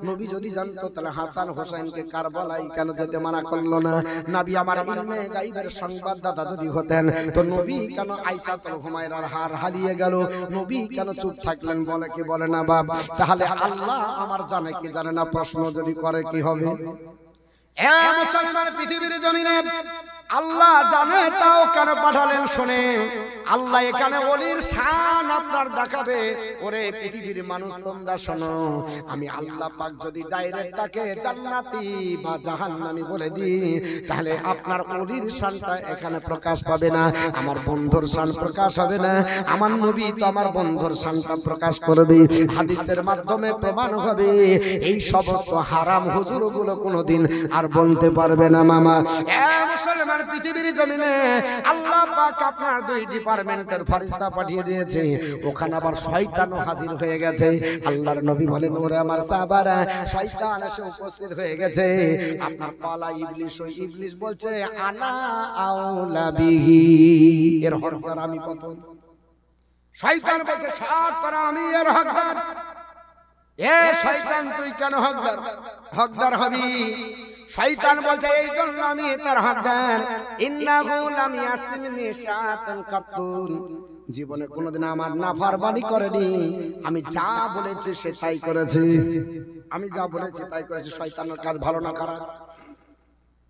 নবী যদি জানতো তাহলে হাসান হোসেনকে কারবালায় কেন যেতে মানা করলো না? নবী আমার ইলমে গায়বের সংবাদদাতা যদি হতেন তো নবী কেন আয়েশাতুল হুমায়রার হার হারিয়ে গেল? নবী কেন চুপ থাকলেন? বলে কি বলে না বাবা? তাহলে আল্লাহ আমার জানে কি জানে না? প্রশ্ন যদি করে কি হবে? এ মুসলমান, পৃথিবীর জমিনে আল্লাহ জানে, তাও কেন পাঠালেন? শুনে আল্লাহ এখানে ওলির শান আপনার দেখাবে। ওরে পৃথিবীর মানুষ তোমরা শোনো, আমি আল্লাহ পাক যদি ডাইরেক্ট তাকে জান্নাতি বা জাহান্নামী বলে দিই, তাহলে আপনার ওলির শানটা এখানে প্রকাশ পাবে না, আমার বন্ধুর শান প্রকাশ হবে না। আমার নবী তো আমার বন্ধুর শানটা প্রকাশ করবে, হাদিসের মাধ্যমে প্রমাণ হবে। এই সমস্ত হারাম হুজুরগুলো কোনোদিন আর বলতে পারবে না মামা। মুসলমান, পৃথিবীর জমিনে আল্লাহ পাক আপনার 2 ডিপার্টমেন্টের ফেরেশতা পাঠিয়ে দিয়েছে। ওখানে আবার শয়তানও হাজির হয়ে গেছে। আল্লাহর নবী বলেন, ওরে আমার সাহাবারা, শয়তান এসে উপস্থিত হয়ে গেছে। আপনার পালা ইবলিস, ওই ইবলিস বলছে আনা আউলা বিহি, এর হকদার আমি। কত শয়তান বলছে সব করা আমি এর হকদার। এ শয়তান তুই কেন হকদার হবি? শয়তান বলছে এই জন্য আমি তার হকদার। ইন্নাহু লাম ইয়াসমিনি শাতান কাতুন, জীবনে কোনোদিন আমার নাফরমানি করেনি, আমি যা বলেছি সে তাই করেছে, আমি যা বলেছি তাই করেছে। শয়তানের কাজ ভালো না খারাপ?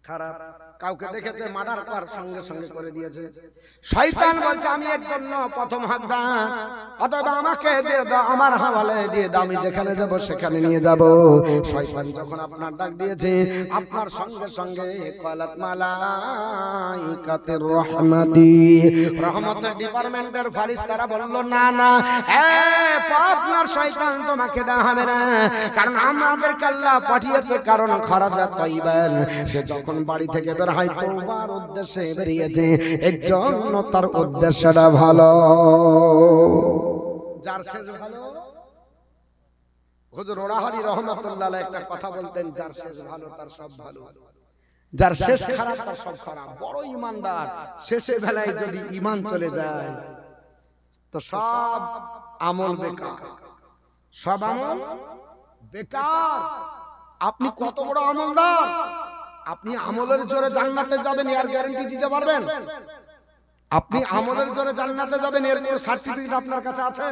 খারাপ। কাউকে দেখেছে মার্ডার করার সঙ্গে সঙ্গে করে দিয়েছে। শয়তান বলছে আমি এর জন্য প্রথম হকদার, অতএব আমাকে দিয়ে দাও, আমার হাওয়ালে দিয়ে দাও, আমি যেখানে যাব সেখানে নিয়ে যাব। শয়তান যখন আপনার ডাক দিয়েছে, আপনার সঙ্গে সঙ্গে কালাত মালাইকাতুর রহমাতি, রহমতের ডিপার্টমেন্টের ফারিস্তারা বলল না না, আপনার শয়তান তোমাকে দেওয়া হবে না, কারণ আমাদেরকে আল্লাহ পাঠিয়েছে, কারণ খরাজা তাইবান, সে যখন বাড়ি থেকে বের হয় তওবার উদ্দেশ্যে বেরিয়েছে, এর জন্য তার উদ্দেশ্যটা ভালো। যার শেষ ভালো, হুজুর ওরাহারি রহমাতুল্লাহ আলাইহি একটা কথা বলতেন, যার শেষ ভালো তার সব ভালো, যার শেষ খারাপ তার সব খারাপ। বড় ইমানদার শেষে বেলায় যদি ঈমান চলে যায় তো সব আমল বেকার, সব আমল বেকার। আপনি কত বড় আমলদার, আপনি আমলের জোরে জান্নাতে যাবেন এর গ্যারান্টি দিতে পারবেন? আপনি আমলের জোরে জান্নাতে যাবেন এর কোনো সার্টিফিকেট আপনার কাছে আছে?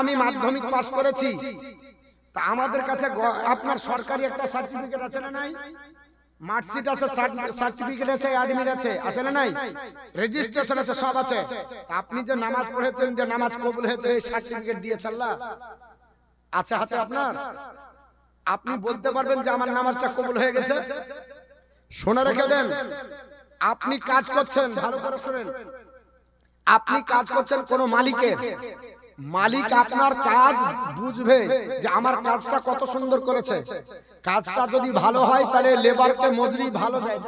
আমি মাধ্যমিক পাস করেছি, তা আমাদের কাছে আপনার সরকারি একটা সার্টিফিকেট আছে না নাই? মার্কশিট আছে, সার্টিফিকেট আছে, অ্যাডমিট আছে, আছে না নাই? রেজিস্ট্রেশন আছে, সব আছে। আপনি যে নামাজ পড়েছেন, যে নামাজ কবুল হয়েছে, এই সার্টিফিকেট দিয়েছে আল্লাহ? আছে হাতে আপনার? আপনি বলতে পারবেন যে আমার নামাজটা কবুল হয়ে গেছে? শুনে রেখে দেন, আপনি কাজ করছেন, ভালো করে শুনেন, আপনি কাজ করছেন কোন মালিকের, মালিক আপনার কাজ বুঝবে যে আমার কাজটা কত সুন্দর করেছে। কাজটা যদি ভালো হয় তাহলে লেবারকে মজুরি ভালো দেয়,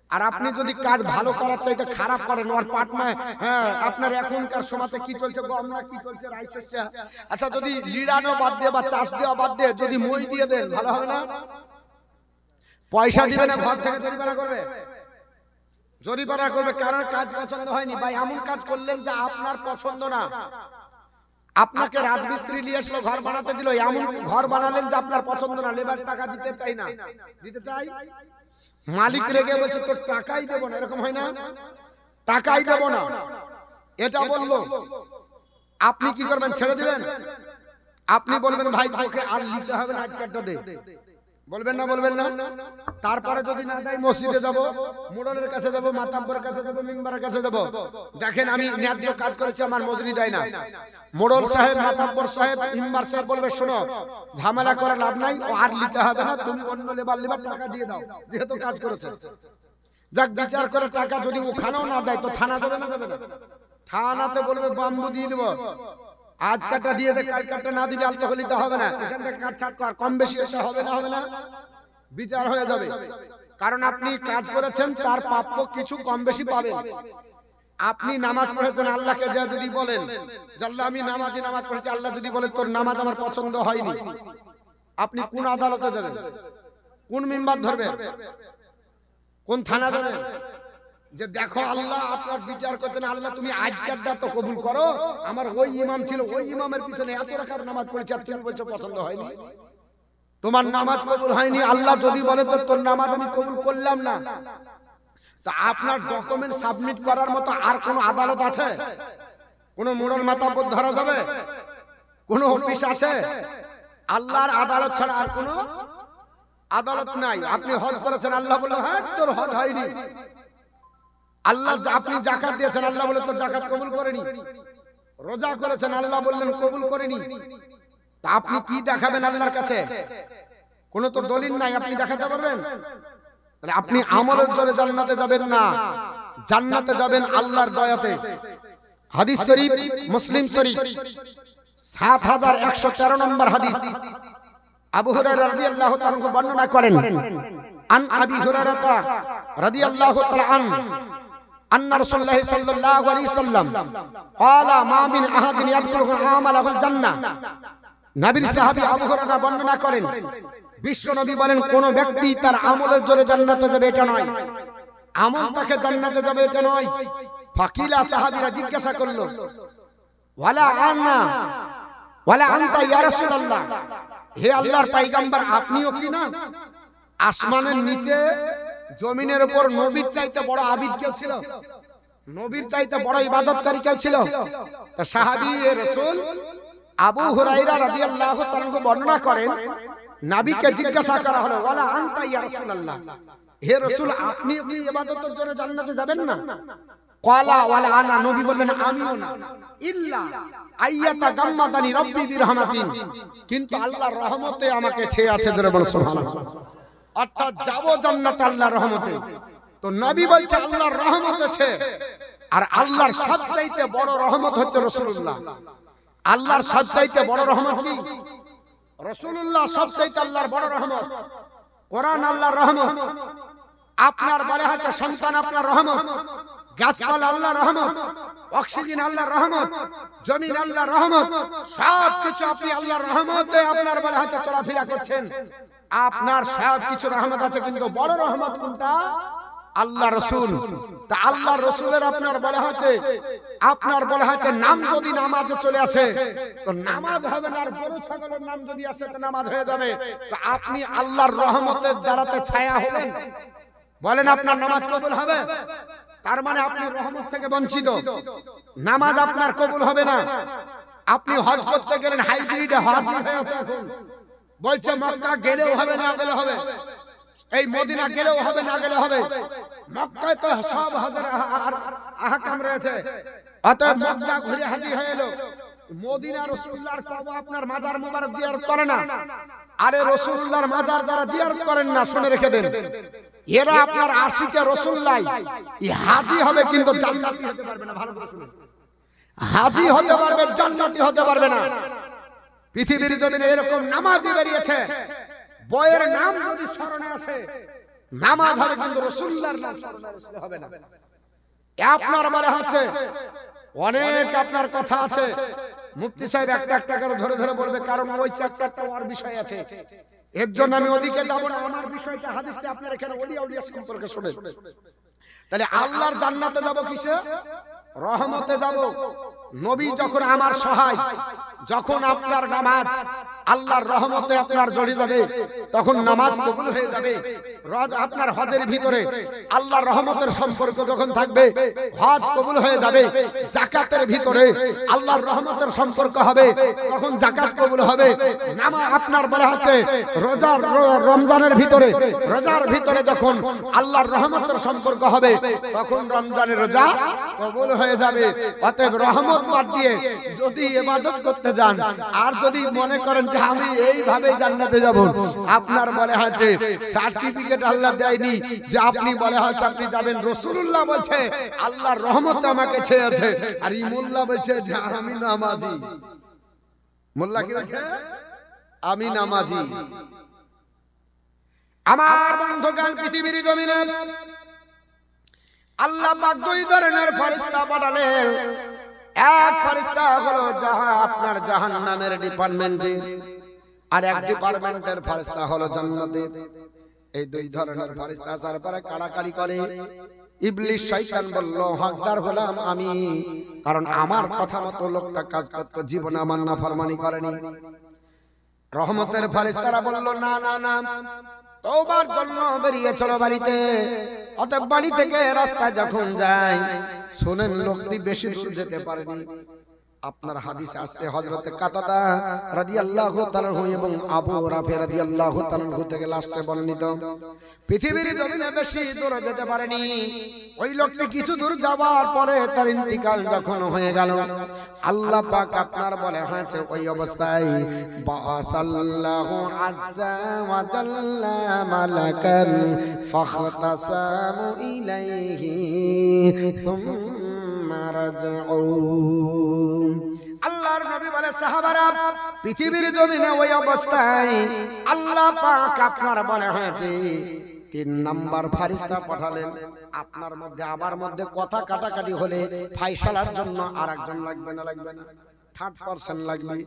আর আপনি যদি কাজ ভালো করার চাইতে খারাপ করেন, ওর পাটনায় আপনার এখনকার সময়তে কি চলছে, গম না কি চলছে, রাই শস্য, আচ্ছা যদি লিড়ানো বাদ দিয়ে বা চাষ দেওয়া বাদ দিয়ে যদি মই দিয়ে দেন, ভালো হবে না? পয়সা দিবে না, ঘর থেকে জরিমানা করবে, জরিমানা করবে, কারণ কাজ পছন্দ হয়নি। ভাই এমন কাজ করলেন যে আপনার পছন্দ না, আপনাকে রাজমিস্ত্রি নিয়ে আসলো, ঘর বানাতে দিল, এমন ঘর বানালেন যে আপনার পছন্দ না, লেবার টাকা দিতে চাই না, দিতে চাই, মালিক রেগে বলছে তোর টাকাই দেব না, এরকম হয় না? টাকাই দেব না এটা বললো, আপনি কি করবেন? ছেড়ে দিবেন? আপনি বলবেন ভাই তোকে আর নিতে হবে না, আজকেরটা দে, বলবেন না? বলবেন না? তারপরে যদি না দেয় মসজিদে যাব, মুড়লের কাছে যাব, মাতাব্বরের কাছে যাব, মিম্বারের কাছে যাব, দেখেন আমি ন্যায্য কাজ করেছি, আমার মজুরি দেয় না। মুড়ল সাহেব, মাতাব্বর সাহেব, মিম্বার সাহেব বলবে শোনো ঝামেলা করে লাভ নাই, ও আর নিতে হবে না, তুমি অন্য লেবার টাকা দিয়ে দাও, যেহেতু কাজ করেছে। যাক বিচার করে টাকা যদি ওখানেও না দেয় তো থানা যাবে না? যাবে না? থানাতে বলবে বাম্বু দিয়ে দেবো, আজ কাটা দিয়ে দে, কাল কাটা না দিলে আলতো হলিতে হবে না, এখান থেকে কাট ছাট কর, কম বেশি এটা হবে না? হবে না? বিচার হয়ে যাবে, কারণ আপনি কাজ করেছেন, তার প্রাপ্য কিছু কম বেশি পাবেন। আপনি নামাজ পড়েছেন, আল্লাহকে যা যদি বলেন যে আল্লাহ আমি নামাজ পড়েছি, আল্লাহ যদি বলে তোর নামাজ আমার পছন্দ হয়নি, আপনি কোন আদালতে যাবেন? কোন মিম্বার ধরবেন? কোন থানা যাবেন? যে দেখো আল্লাহ আপনার বিচার করছেন, আল্লাহ তুমি আজকেরটা তো কবুল করো, আমার ওই ইমাম ছিল, ওই ইমামের পিছনে এত রাকাত নামাজ পড়েছি, আর তুমি বলছো পছন্দ হয়নি, তোমার নামাজ কবুল হয়নি। আল্লাহ যদি বলে তো তোর নামাজ আমি কবুল করলাম না, তা আপনার ডকুমেন্ট সাবমিট করার মতো আর কোন আদালত আছে? কোন মুড়ল মাতাব্বর ধরা যাবে? কোন অফিস আছে? আল্লাহর আদালত ছাড়া আর কোন আদালত নাই। আপনি হজ করেছেন, আল্লাহ বলে হ্যাঁ তোর হজ হয়নি। আল্লাহ আপনি যাকাত দিয়েছেন, আল্লাহ বলে তোর যাকাত কবুল করেনি। রোজা করেছেন, আল্লাহ বললেন কবুল করেনি। তা আপনি কি দেখাবেন আল্লাহর কাছে? কোন তো দলিল নাই, আপনি দেখাতে পারবেন? তাহলে আপনি আমলের জোরে জান্নাতে যাবেন না, জান্নাতে যাবেন আল্লাহর দয়াতে। হাদিস শরীফ, মুসলিম শরীফ 7113 নম্বর হাদিস, আবু হুরায়রা রাদিয়াল্লাহু তাআলা বর্ণনা করেন, আন আবি হুরায়রা রাদিয়াল্লাহু তাআলা আন্না রাসূলুল্লাহ সাল্লাল্লাহু আলাইহি ওয়াসাল্লাম ক্বালা মা মিন আহাদিন ইয়াদখুলু আমালাহুল জান্নাহ। নবীর সাহাবী আবু হুরায়রা বর্ণনা করেন, বিশ্ব নবী বলেন কোন ব্যক্তি তার আমলের জোরে জান্নাতে যাবে এটা নয়, আমল তাকে জান্নাতে যাবে এটা নয়। ফাকিলা সাহাবীরা জিজ্ঞাসা করলো ওয়ালা আনা, ওয়ালা আনতা ইয়া রাসূলুল্লাহ, হে আল্লাহর পয়গম্বর আপনিও কি না? আসমানের নিচে জমিনের উপর নবীর চাইতে বড় আবিদ কেউ ছিল? নবীর চাইতে বড় ইবাদতকারী কেউ ছিল? তো সাহাবী রাসূল আবু হুরায়রা রাদিয়াল্লাহু তাআলা বর্ণনা করেন, নবীকে জিজ্ঞাসা করা হলো, ওয়ালা আনতা ইয়া রাসূলুল্লাহ, হে রাসূল আপনি কি ইবাদতের জন্য জান্নাতে যাবেন না? ক্বালা ওয়ালা আনা, নবী বললেন আমিও না, ইল্লা আইয়াতা গাম্মাদানি রাব্বি বিরহমাতিন, কিন্তু আল্লাহর রহমতে আমাকে ছেয়ে আছে। জোরে বল সুবহানাল্লাহ। অর্থাৎ যাব জান্নাতে আল্লাহর রহমতে। তো নবী বলছে আল্লাহর রহমত আছে, আর আল্লাহর সবচাইতে বড় রহমত হচ্ছে রাসূলুল্লাহ। আল্লাহর সবচাইতে বড় রহমত কি? রাসূলুল্লাহ সবচাইতে আল্লাহর বড় রহমত। কোরআন আল্লাহর রহমত, আপনার বলে হচ্ছে সন্তান আপনার রহমত, গাছপালা আল্লাহর রহমত, অক্সিজেন আল্লাহর রহমত, জমিন আল্লাহর রহমত, সবকিছু আপনি আল্লাহর রহমতে আপনার বলে হচ্ছে চলাফেরা করছেন। আপনার সব কিছু রহমত আছে, কিন্তু বড় রহমত কোনটা? আল্লাহ রাসূল। তা আল্লাহ রাসূলের আপনার বলা হচ্ছে নাম যদি নামাজে চলে আসে তো নামাজ হবে না, আর গরু ছাগলের নাম যদি আসে তো নামাজ হয়ে যাবে। তো আপনি আল্লাহর রহমতের দ্বারাতে ছায়া হলেন, বলেন আপনার নামাজ কবুল হবে? তার মানে আপনি রহমত থেকে বঞ্চিত, নামাজ আপনার কবুল হবে না। আপনি হজ করতে গেলেন, হাইব্রিড হজ হয়ে আছে এখন, বলছে মক্কা গেলেও হবে না গেলে হবে, এই মদিনা গেলেও হবে না গেলে হবে। মক্কায় তো সব হজের আহকাম রয়েছে, অতএব মক্কা ঘুরে হাজি হয়ে এলো। মদিনা রাসূলুল্লাহর কবর আপনার মাজার মুবারক জিয়ারত করে না। আরে রাসূলুল্লাহর মাজার যারা জিয়ারত করেন না, শুনে রেখে দেন, এরা আপনার আশিকে রাসূলুল্লাহ হাজি হবে কিন্তু জান্নাতি হতে পারবে না। ভালো করে শুনুন, হাজি হতে পারবে, জান্নাতি হতে পারবে না। পৃথিবীর জমিনে এরকম নামাজি বেরিয়েছে, বইয়ের নাম যদি স্মরণে আসে নামাজ হবে, কিন্তু রাসূলুল্লাহর নাম স্মরণে আসলে হবে না। আপনার মানে হচ্ছে অনেক আপনার কথা আছে, মুফতি সাহেব একটা একটা করে ধরে ধরে বলবে, কারণ ওই চারটা ওর বিষয় আছে। এর জন্য আমি ওদিকে যাব না, আমার বিষয়টা হাদিসে আপনার এখানে ওলিয়া উলিয়া সম্পর্কে শুনে। তাহলে আল্লাহর জান্নাতে যাব কিসে? রহমতে যাব। নবী যখন আমার সহায়, যখন আপনার নামাজ আল্লাহর রহমতে আপনার জড়িয়ে যাবে, তখন নামাজ কবুল হয়ে যাবে। আপনার হজের ভিতরে আল্লাহর রহমতের সম্পর্ক যখন থাকবে, হজ কবুল হয়ে যাবে। যাকাতের ভিতরে আল্লাহর রহমতের সম্পর্ক হবে, তখন যাকাত কবুল হবে। নামাজ আপনার বলা হচ্ছে রোজার রমজানের ভিতরে, রোজার ভিতরে যখন আল্লাহর রহমতের সম্পর্ক হবে, তখন রমজানের রোজা কবুল হয়ে যাবে। অতএব রহমত বাদ দিয়ে যদি ইবাদত করতে যান, আর যদি মনে করেন যে আমি এইভাবে জান্নাতে যাব, আপনার বলে হচ্ছে সার্টিফিকেট আল্লাহ দেয়নি যে আপনি বলে হচ্ছে আপনি যাবেন। রাসূলুল্লাহ বলছে আল্লাহর রহমত আমাকে ছেয়েছে, আর এই মোল্লা বলছে যে আমি নামাজি। মোল্লা কি বলছে? আমি নামাজি। আমার বন্ধুগণ, পৃথিবীর জমিনে আল্লাহ পাক দুই ধরনের ফেরেশতা পাঠালেন। এক ফেরেশতা হলো আপনার জাহান্নামের ডিপার্টমেন্টের, আর এক ডিপার্টমেন্টের ফেরেশতা হলো জান্নাতের। এই দুই ধরনের ফেরেশতা আসার পরে কাড়াকাড়ি করে। ইবলিস শয়তান বলল হকদার হলাম আমি, কারণ আমার কথা মতো লোকটা কাজ করতে জীবনে আমার নাফরমানি করেনি। রহমতের ফেরেশতারা বলল না না না, তওবার জন্য বেরিয়ে চলো বাড়িতে। অতএব বাড়ি থেকে রাস্তা যখন যায়, শুনেন লোকটি বেশি দূর যেতে পারেনি। আপনার হাদিসে আসছে হযরত কাতাদা রাদিয়াল্লাহু তাআলা এবং আবু রাফি রাদিয়াল্লাহু তাআলা থেকে লাস্টে বর্ণিত, পৃথিবীর জমিনে বেশি দূর যেতে পারেনি। ওই লোকটি কিছু দূর যাওয়ার পরে তার ইন্তিকাল যখন হয়ে গেল, আল্লাহ পাক আপনার বলে হয়েছে ওই অবস্থায় বাসাল্লাহু আযজা ওয়া জাল্লা মালাকান ফাখতাসামু ইলাইহি সুম্মা রাজউ। আল্লাহর নবী বলে সাহাবারা, পৃথিবীর জমিনে ওই অবস্থায় আল্লাহ পাক আপনার বলে হয়েছে তিন নাম্বার ফেরেশতা পাঠালেন। আপনার মধ্যে আমার মধ্যে কথা কাটাকাটি হলে ফায়সালার জন্য আরেকজন লাগবে না? লাগবে না? থার্ড পারসন লাগবে।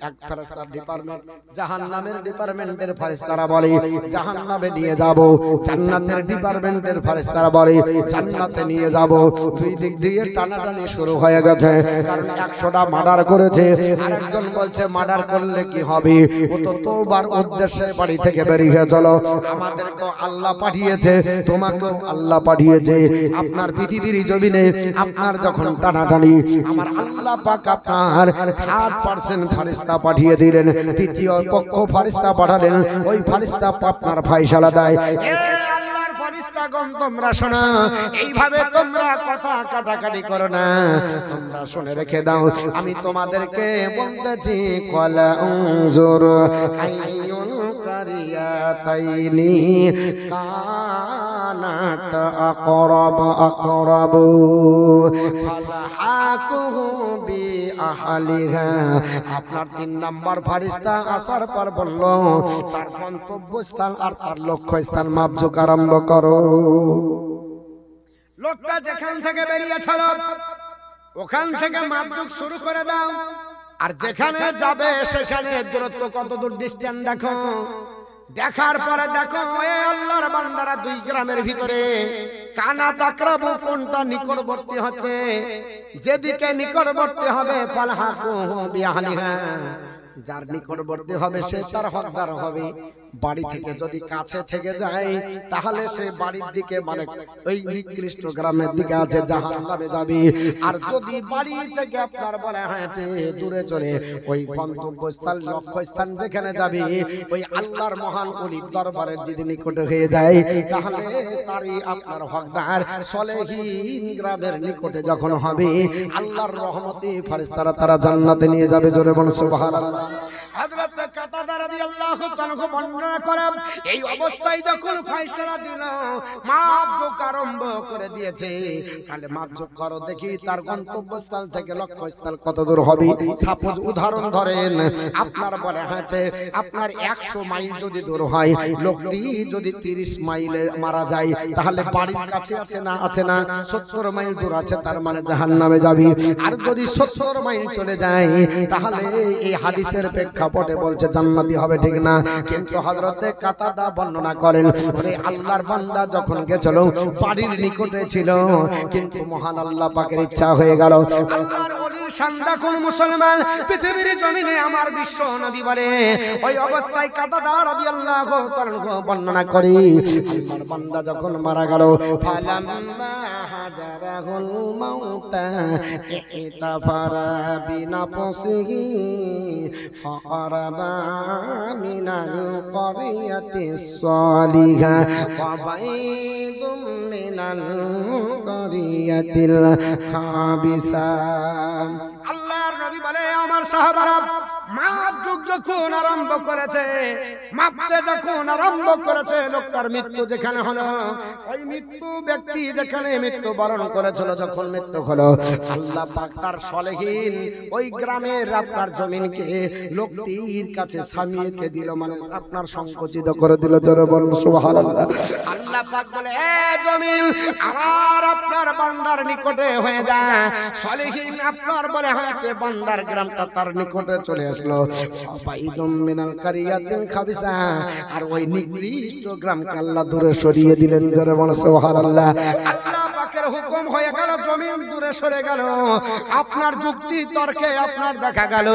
এক ফেরেশতার ডিপার্টমেন্ট, জাহান্নামের ডিপার্টমেন্টের ফেরেশতারা বলে জাহান্নামে নিয়ে যাব, জান্নাতের ডিপার্টমেন্টের ফেরেশতারা বলে জান্নাতে নিয়ে যাব। দুই দিক দিয়ে টানাটানি শুরু হয়ে গেছে, কারণ 100টা মার্ডার করেছে। আরেকজন বলছে মার্ডার করলে কি হবে, ও তো তওবার উদ্দেশ্যে বাড়ি থেকে বেরিয়ে চলো, আমাদেরকে আল্লাহ পাঠিয়েছে, তোমাকেও আল্লাহ পাঠিয়েছে। আপনার পৃথিবীর জমিনে আপনার যখন টানাটানি, আমার আল্লাহ পাক আপনার থার্ড পারসন ফেরেশতা পাঠিয়ে দিলেন, তৃতীয় পক্ষ ফেরেশতা পাঠালেন। ওই ফেরেশতা আপনার ফয়সালা দেয়। আল্লাহর ফেরেশতাগণ তোমরা শোনো, এইভাবে তোমরা কথা কাটাকাটি করো না, তোমরা শুনে রেখে দাও। আমি তোমাদেরকে বলতেছি কলা উনজুর আইয়ুল কারিয়াতাইনি কানাত আকরাবু ফালাহাকুহু বিআহলিহা। আপনার 3 নাম্বার ফেরেশতা আসার পর বলল তার গন্তব্যস্থান আর তার লক্ষ্যস্থান মাপঝোক আরম্ভ করো। লোকটা যেখান থেকে বেরিয়েছিল ওখান থেকে মাপঝোক শুরু করে দাও, আর যেখানে যাবে সেখানে দূরত্ব কত দূর ডিসটেন্স দেখো। দেখার পরে দেখো এ আল্লাহর বান্দারা 2 গ্রামের ভিতরে কানা তাকরাবু কোনটা নিকটবর্তী হচ্ছে, যেদিকে নিকটবর্তী হবে ফালহাকু বিআহলিহা, যার নিকটবর্তী হবে সে তার হকদার হবে। বাড়ি থেকে যদি কাছে থেকে যায় তাহলে সে বাড়ির দিকে মানে ওই নিকৃষ্ট গ্রামের দিকে আছে জাহান্নামে যাবে। আর যদি বাড়ি থেকে আপনার বলা হয়েছে দূরে চলে ওই গন্তব্যস্থল লক্ষ্যস্থান যেখানে যাবে ওই আল্লাহর মহান ওলির দরবারের যদি নিকটে হয়ে যায় তাহলে তারই আপনার হকদার। সলেহীন গ্রামের নিকটে যখন হবে আল্লাহর রহমতে ফেরেশতারা তারা জান্নাতে নিয়ে যাবে। জোরে বলুন সুবহানাল্লাহ। হযরত কাতাদা রাদিয়াল্লাহু তাআলা বর্ণনা করেন এই অবস্থায় যখন ফয়সালা দিল মাপঝোক আরম্ভ করে দিয়েছে, তাহলে মাপঝোক করো দেখি তার গন্তব্যস্থল থেকে লক্ষ্যস্থল কত দূর হবে। সাপোজ উদাহরণ ধরেন আপনার বলা হয়েছে আপনার 100 মাইল যদি দূর হয়, লোকটি যদি 30 মাইলে মারা যায় তাহলে বাড়ির কাছে আছে না, আছে না 70 মাইল দূর আছে, তার মানে জাহান্নামে যাবে। আর যদি 70 মাইল চলে যায় তাহলে এই হাদিসের প্রেক্ষাপটে বলছে জান্নাতি হবে, ঠিক না? কিন্তু হযরতে কাতাদা বর্ণনা করেন ওরে আল্লাহর বান্দা যখন গেছিল বাড়ির নিকটে ছিল, কিন্তু মহান আল্লাহ পাকের ইচ্ছা হয়ে গেল আল্লাহর ওলির শানটা কোন মুসলমান পৃথিবীর জমিনে আমার বিশ্ব নবী বলে ওই অবস্থায় কাতাদা রাদিয়াল্লাহু তাআলা বর্ণনা করে আল্লাহর বান্দা যখন মারা গেল ফালাম্মা হাজারাহুল মাউতা ইতাফারা বিনাফসিহি ফাকারাবা মিনাল ক্বরিয়াতিস সালিহা ওয়া বাইদুম মিনাল ক্বরিয়াতিল খাবিসা। আল্লাহর নবী বলে আমার সাহাবারা মাপঝোক যখন আরম্ভ করেছে, মাপতে যখন আরম্ভ করেছে, লোকটার মৃত্যু যেখানে হলো ওই মৃত্যু ব্যক্তি যেখানে মৃত্যু বরণ করেছিল, যখন মৃত্যু হলো আল্লাহ পাক তার সলেহীন ওই গ্রামের আপনার জমিনকে লোকটির কাছে সামিয়েকে দিল, মানে আপনার সংকুচিত করে দিল। জোরে বলুন সুবহানাল্লাহ। আল্লাহ পাক বলে এ জমিন আমার আপনার বান্দার নিকটে হয়ে যা। সলেহীন আপনার বলে হয়েছে বান্দার গ্রামটা তার নিকটে চলে আসলো। বাইদুম মিনাল কারিয়াতিল খাবিসা, আর ওই নিকৃষ্ট গ্রামকে আল্লাহ দূরে সরিয়ে দিলেন। জোরে বলুন সুবহানাল্লাহ। আল্লাহ পাকের হুকুম হয়ে গেল, জমিন দূরে সরে গেল, আপনার যুক্তি তর্কে আপনার দেখা গেল।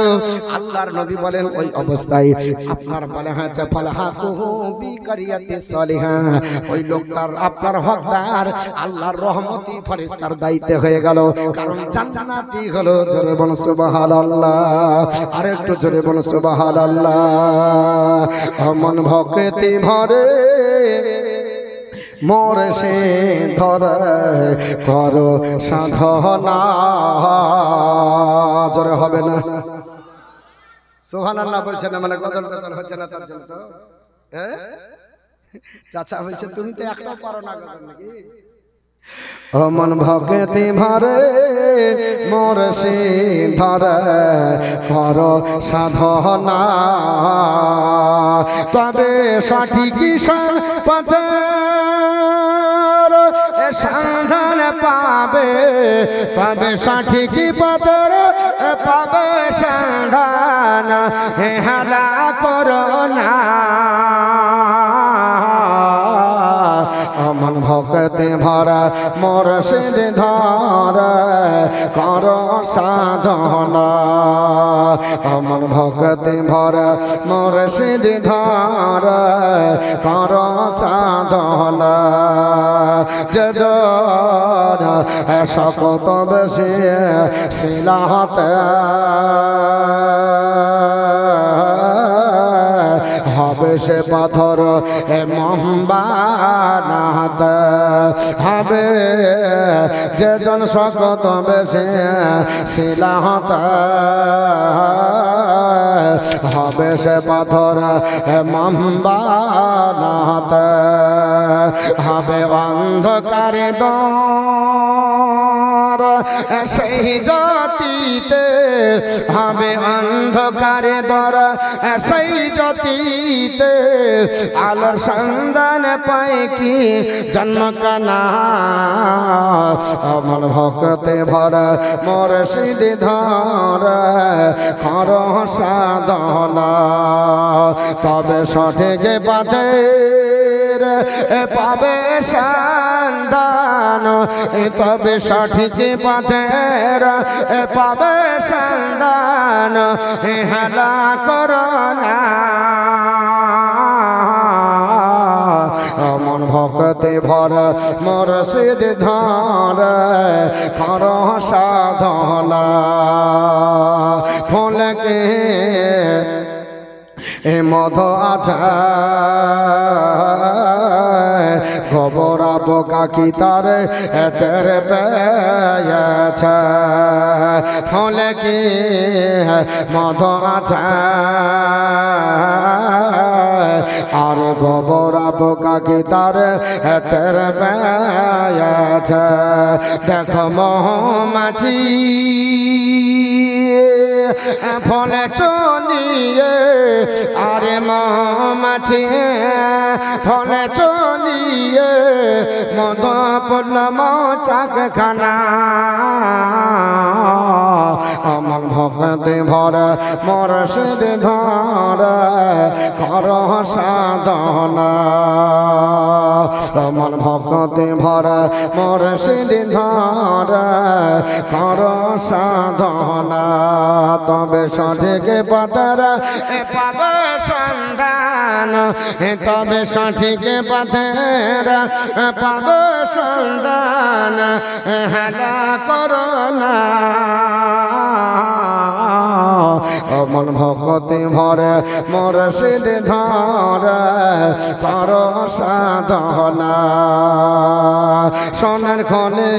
আল্লাহর নবী বলেন ওই অবস্থায় আপনার বলে হয়েছে ফালহাকুহু বিকারিয়াতিস সালিহা, ওই লোকটার আপনার হকদার আল্লাহর রহমতি ফেরেশতার দায়িত্ব হয়ে গেল, কারণ জান্নাতি হলো। জোরে বলুন সুবহানাল্লাহ। আর একটু জোরে বলুন সুবহানাল্লাহ। মন ভক্তি ভরে মোরে সে ধরে করো সাধনা। জোরে হবে না সুবহানাল্লাহ বলছেন না, মানে গজল টজল হচ্ছে না তার জন্য তো চাচা বলছে তুমি তো একটাও পারো না গজল নাকি? মন ভক্তি ভরে মোর সে ধরে করো সাধনা, তবে সঠিক পথে সন্ধান পাবে, তবে সঠিক পথের পাবে সন্ধান হেলা করোনা অমন ভক্তি ভরা মুর্শিদ ধরা কর সাধনা অমন ভক্তি ভরা মুর্শিদ ধরা কর সাধনা যে শকত বেশি শিলাতে হবে সে পাথর এ মহম্বানাত হবে যেজন শকত বেশি শিলাহত হবে সে পাথর এ মহম্বানাত হবে অন্ধকারে দর সেই জাতিতে হবে অন্ধকারে দর সেই জাতিতে আলোর সন্ধান পায় কি জন্ম কানা অমর ভক্তে ভরা মুর্শিদ ধরা কর সাধনা তবে সঠিক পথে পাবে সন্ধান তবে সঠিক পথের পাবে সন্ধান হেলা করোনা অমন ভক্তি ভরা মুর্শিদ ধরা কর সাধনা ফুলকে এ মধ আছে খবরা বোকা কি তার এটের পেয়েছে ফলে কি মধ আছে আর গোবরা বোকা কি তার এটের পেয়েছে দেখো মৌমাছি ফলে চলিয়ে আরে মৌমাছি ফলে চলিয়ে মধ পূর্ণ মৌচাক খানা আমার ভক্তি ভরা মুর্শিদ ধরা কর সাধনা আমার ভক্তি ভরা মুর্শিদ ধরা কর সাধনা তবে সঠিক পথের পাবে সন্ধান তবে সঠিক পথের পাবে সন্ধান হেলা করোনা অমন ভক্তি ভরে মুর্শিদ ধরা কর সাধনা সোনার খনে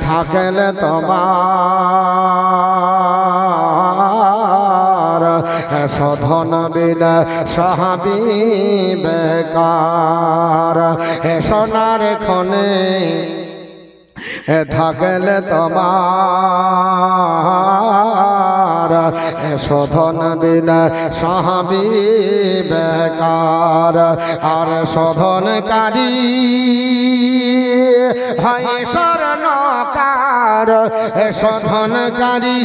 থাকলে তোমার সাধন বিনা সাহাবি বেকার সোনার খনে থাকলে তোমার শোধন বিনা সাহাবি বেকার আর শোধনকারী হয় স্বর্ণকার শোধনকারী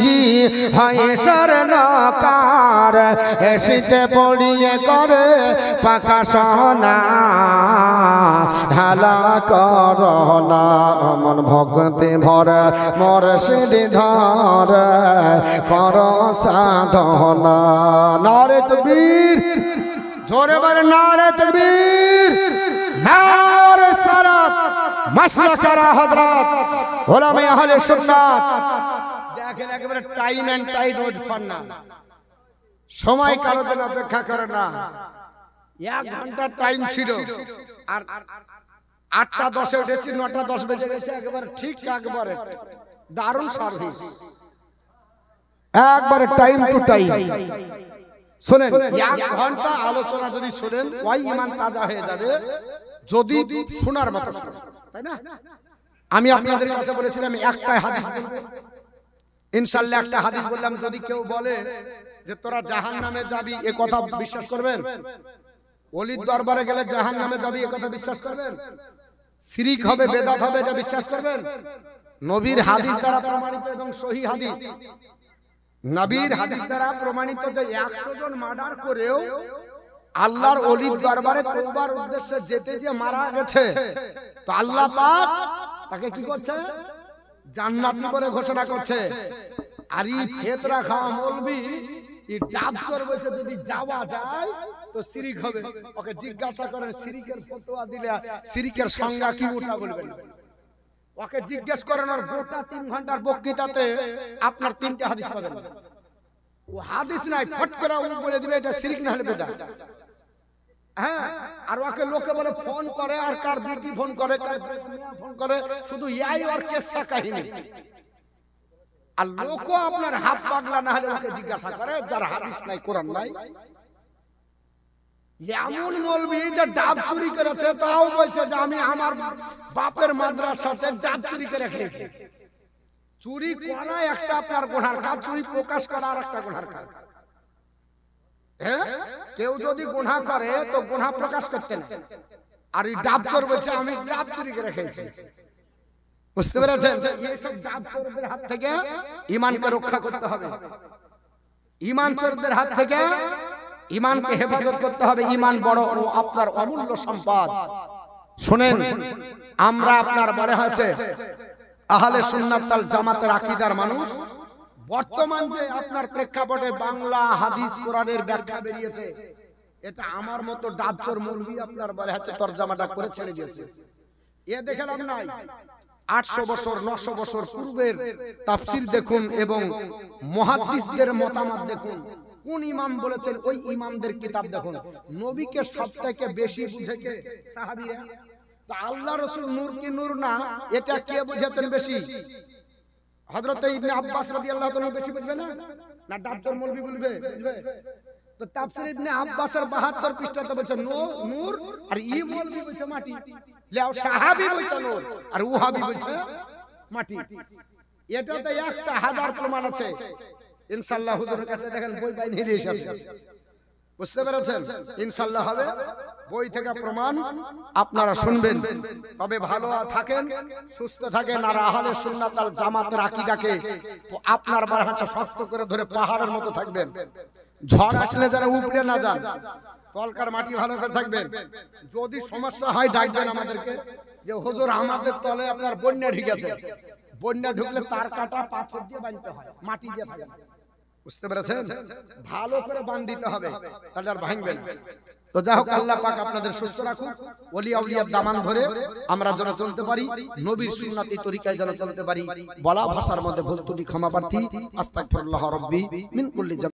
হয় স্বর্ণকার শীতে পড়িয়ে করে পাকা সোনা ঢালা করোনা অমন ভক্তি ভরা মুর্শিদ ধরা কর সাধনা নারে তাকবীর জোরে বল নারে তাকবীর নারে সালাত মাসলাকারা হযরত উলামায়ে আহলে সুন্নাত দেখেন একেবারে টাইম এন্ড টাইট ওয়েট পান না সময় কারোর জন্য অপেক্ষা করে না 1 ঘন্টা টাইম ছিল আর 8টা 10 উঠেছি 9টা 10 বেজে গেছে একেবারে ঠিক একবারে দারুণ সার্ভিস একবারে টাইম টু টাইম শুনেন 1 ঘন্টা আলোচনা যদি শুনেন ওই ঈমান তাজা হয়ে যাবে যদি শোনার মতো তাই না আমি আপনাদের কাছে বলেছিলাম একটা হাদিস বলবো ইনশাআল্লাহ একটা হাদিস বললাম যদি কেউ বলে যে তোরা জাহান্নামে যাবি এই কথা বিশ্বাস করবেন ওলির দরবারে গেলে জাহান্নামে যাবি এই কথা বিশ্বাস করবেন শিরক হবে বেদাত হবে এটা বিশ্বাস করবেন নবীর হাদিস দ্বারা প্রমাণিত এবং সহিহ হাদিস নবীর হাদিস দ্বারা প্রমাণিত যে 100 জন মার্ডার করেও আল্লাহর ওলির দরবারে তওবার উদ্দেশ্যে যেতে যে মারা গেছে, তো আল্লাহ পাক তাকে কি করছে? জান্নাতি বলে ঘোষণা করছে। আর এই ফেতরা খাওয়া মৌলবি এই ডাব চড়বেছে, যদি যাওয়া যায় তো শিরিক হবে। ওকে জিজ্ঞাসা করেন শিরিকের ফতোয়া দিলে শিরিকের সংজ্ঞা কি, ওটা বলবেন। ওকে জিজ্ঞেস করেন আর গোটা 3 ঘন্টার বক্তৃতাতে আপনার 3টে হাদিস পাবেন। ও হাদিস নাই, ফট করে ও বলে দিবে এটা শিরিক না হলে বেদাত। হ্যাঁ, আর ওকে লোকে বলে ফোন করে, আর কার বিটি ফোন করে, কার ফোন করে, শুধু ইয়াই আর কেসা কাহিনী। আর লোক আপনার হাত পাগলা না হলে ওকে জিজ্ঞাসা করে যার হাদিস নাই, কোরআন নাই। এমন মৌলবি যে ডাব চুরি করেছে, তাও বলছে যে আমি আমার বাপের মাদ্রাসাতে ডাব চুরি করে খেয়েছি। চুরি করা একটা আপনার গুনার কাজ, চুরি প্রকাশ করা আর একটা গুনার কাজ। হ্যাঁ, কেউ যদি গুনাহ করে তো গুনাহ প্রকাশ করতে না, আর এই ডাব চোর বলছে আমি ডাব চুরি করে খেয়েছি। বুঝতে পেরেছেন? এই সব ডাব চোরদের হাত থেকে ঈমানকে রক্ষা করতে হবে। ঈমান চোরদের হাত থেকে ঈমানকে হেফাজত করতে হবে। ঈমান বড় আপনার অমূল্য সম্পদ। শুনেন, আমরা আপনার বলে হয়েছে আহলে সুন্নাত ওয়াল জামাতের আকীদার মানুষ। বর্তমান যে আপনার প্রেক্ষাপটে বাংলা হাদিস কোরআনের ব্যাখ্যা বেরিয়েছে, এটা আমার মতো ডাবচোর মৌলবি আপনার বলে হচ্ছে তরজমাটা করে ছেড়ে দিয়েছে। এ দেখলাম নাই 800 বছর 900 বছর পূর্বের তাফসীর দেখুন এবং মুহাদ্দিসদের মতামত দেখুন। কোন ইমাম বলেছেন ওই ইমামদের কিতাব দেখুন। নবীকে সবথেকে বেশি বুঝে কে? সাহাবীরা। তো আল্লাহ রাসূল নূর কি নূর না, এটা কে বুঝেছেন বেশি? হযরত ইবনে আব্বাস রাদিয়াল্লাহু তাআলা বেশি বুঝবে না? না ডাবচোর মৌলবি বলবে? বুঝবে? তো তাফসীর ইবনে আব্বাসের 72 পৃষ্ঠাতে বলছে নূর, আর ই মৌলবি বলছে মাটি। লেও সাহাবী বলছে নূর, আর ওহাবি বলছে মাটি। এটাতে একটা হাজার প্রমাণ আছে। ইনশাআল্লাহ হুজুরের কাছে দেখেন বই বাইরে এসেছে। বুঝতে পেরেছেন? ইনশাআল্লাহ হবে, বই থেকে প্রমাণ আপনারা শুনবেন। তবে ভালো থাকেন, সুস্থ থাকেন, আর আহলে সুন্নাত ওয়াল জামাতের আকীদাকে আপনার বারহাচা শক্ত করে ধরে পাহাড়ের মতো থাকবেন। ঝড় আসলে যারা উপড়ে না যান, তলকার মাটি ভালো করে থাকবেন। যদি সমস্যা হয় ডাকবেন আমাদেরকে, যে হুজুর আমাদের তলে আপনার বন্যা ঢুকেছে। বন্যা ঢুকলে তার কাটা পাথর দিয়ে বাঁধতে হয়, মাটি দিয়ে থাকে। বুঝতে পেরেছেন? ভালো করে বাঁধ দিতে হবে, তাহলে আর ভাঙবে না। তো যাই হোক, আল্লাহ পাক আপনাদের সুস্থ রাখুন। ওলি আউলিয়ার দামান ধরে আমরা যেন চলতে পারি, নবীর সুন্নতি তরিকায় যেন চলতে পারি। বলা ভাষার মধ্যে ভুল ত্রুটি ক্ষমা প্রার্থী। আস্তাগফিরুল্লাহ রাব্বি মিন কুল্লি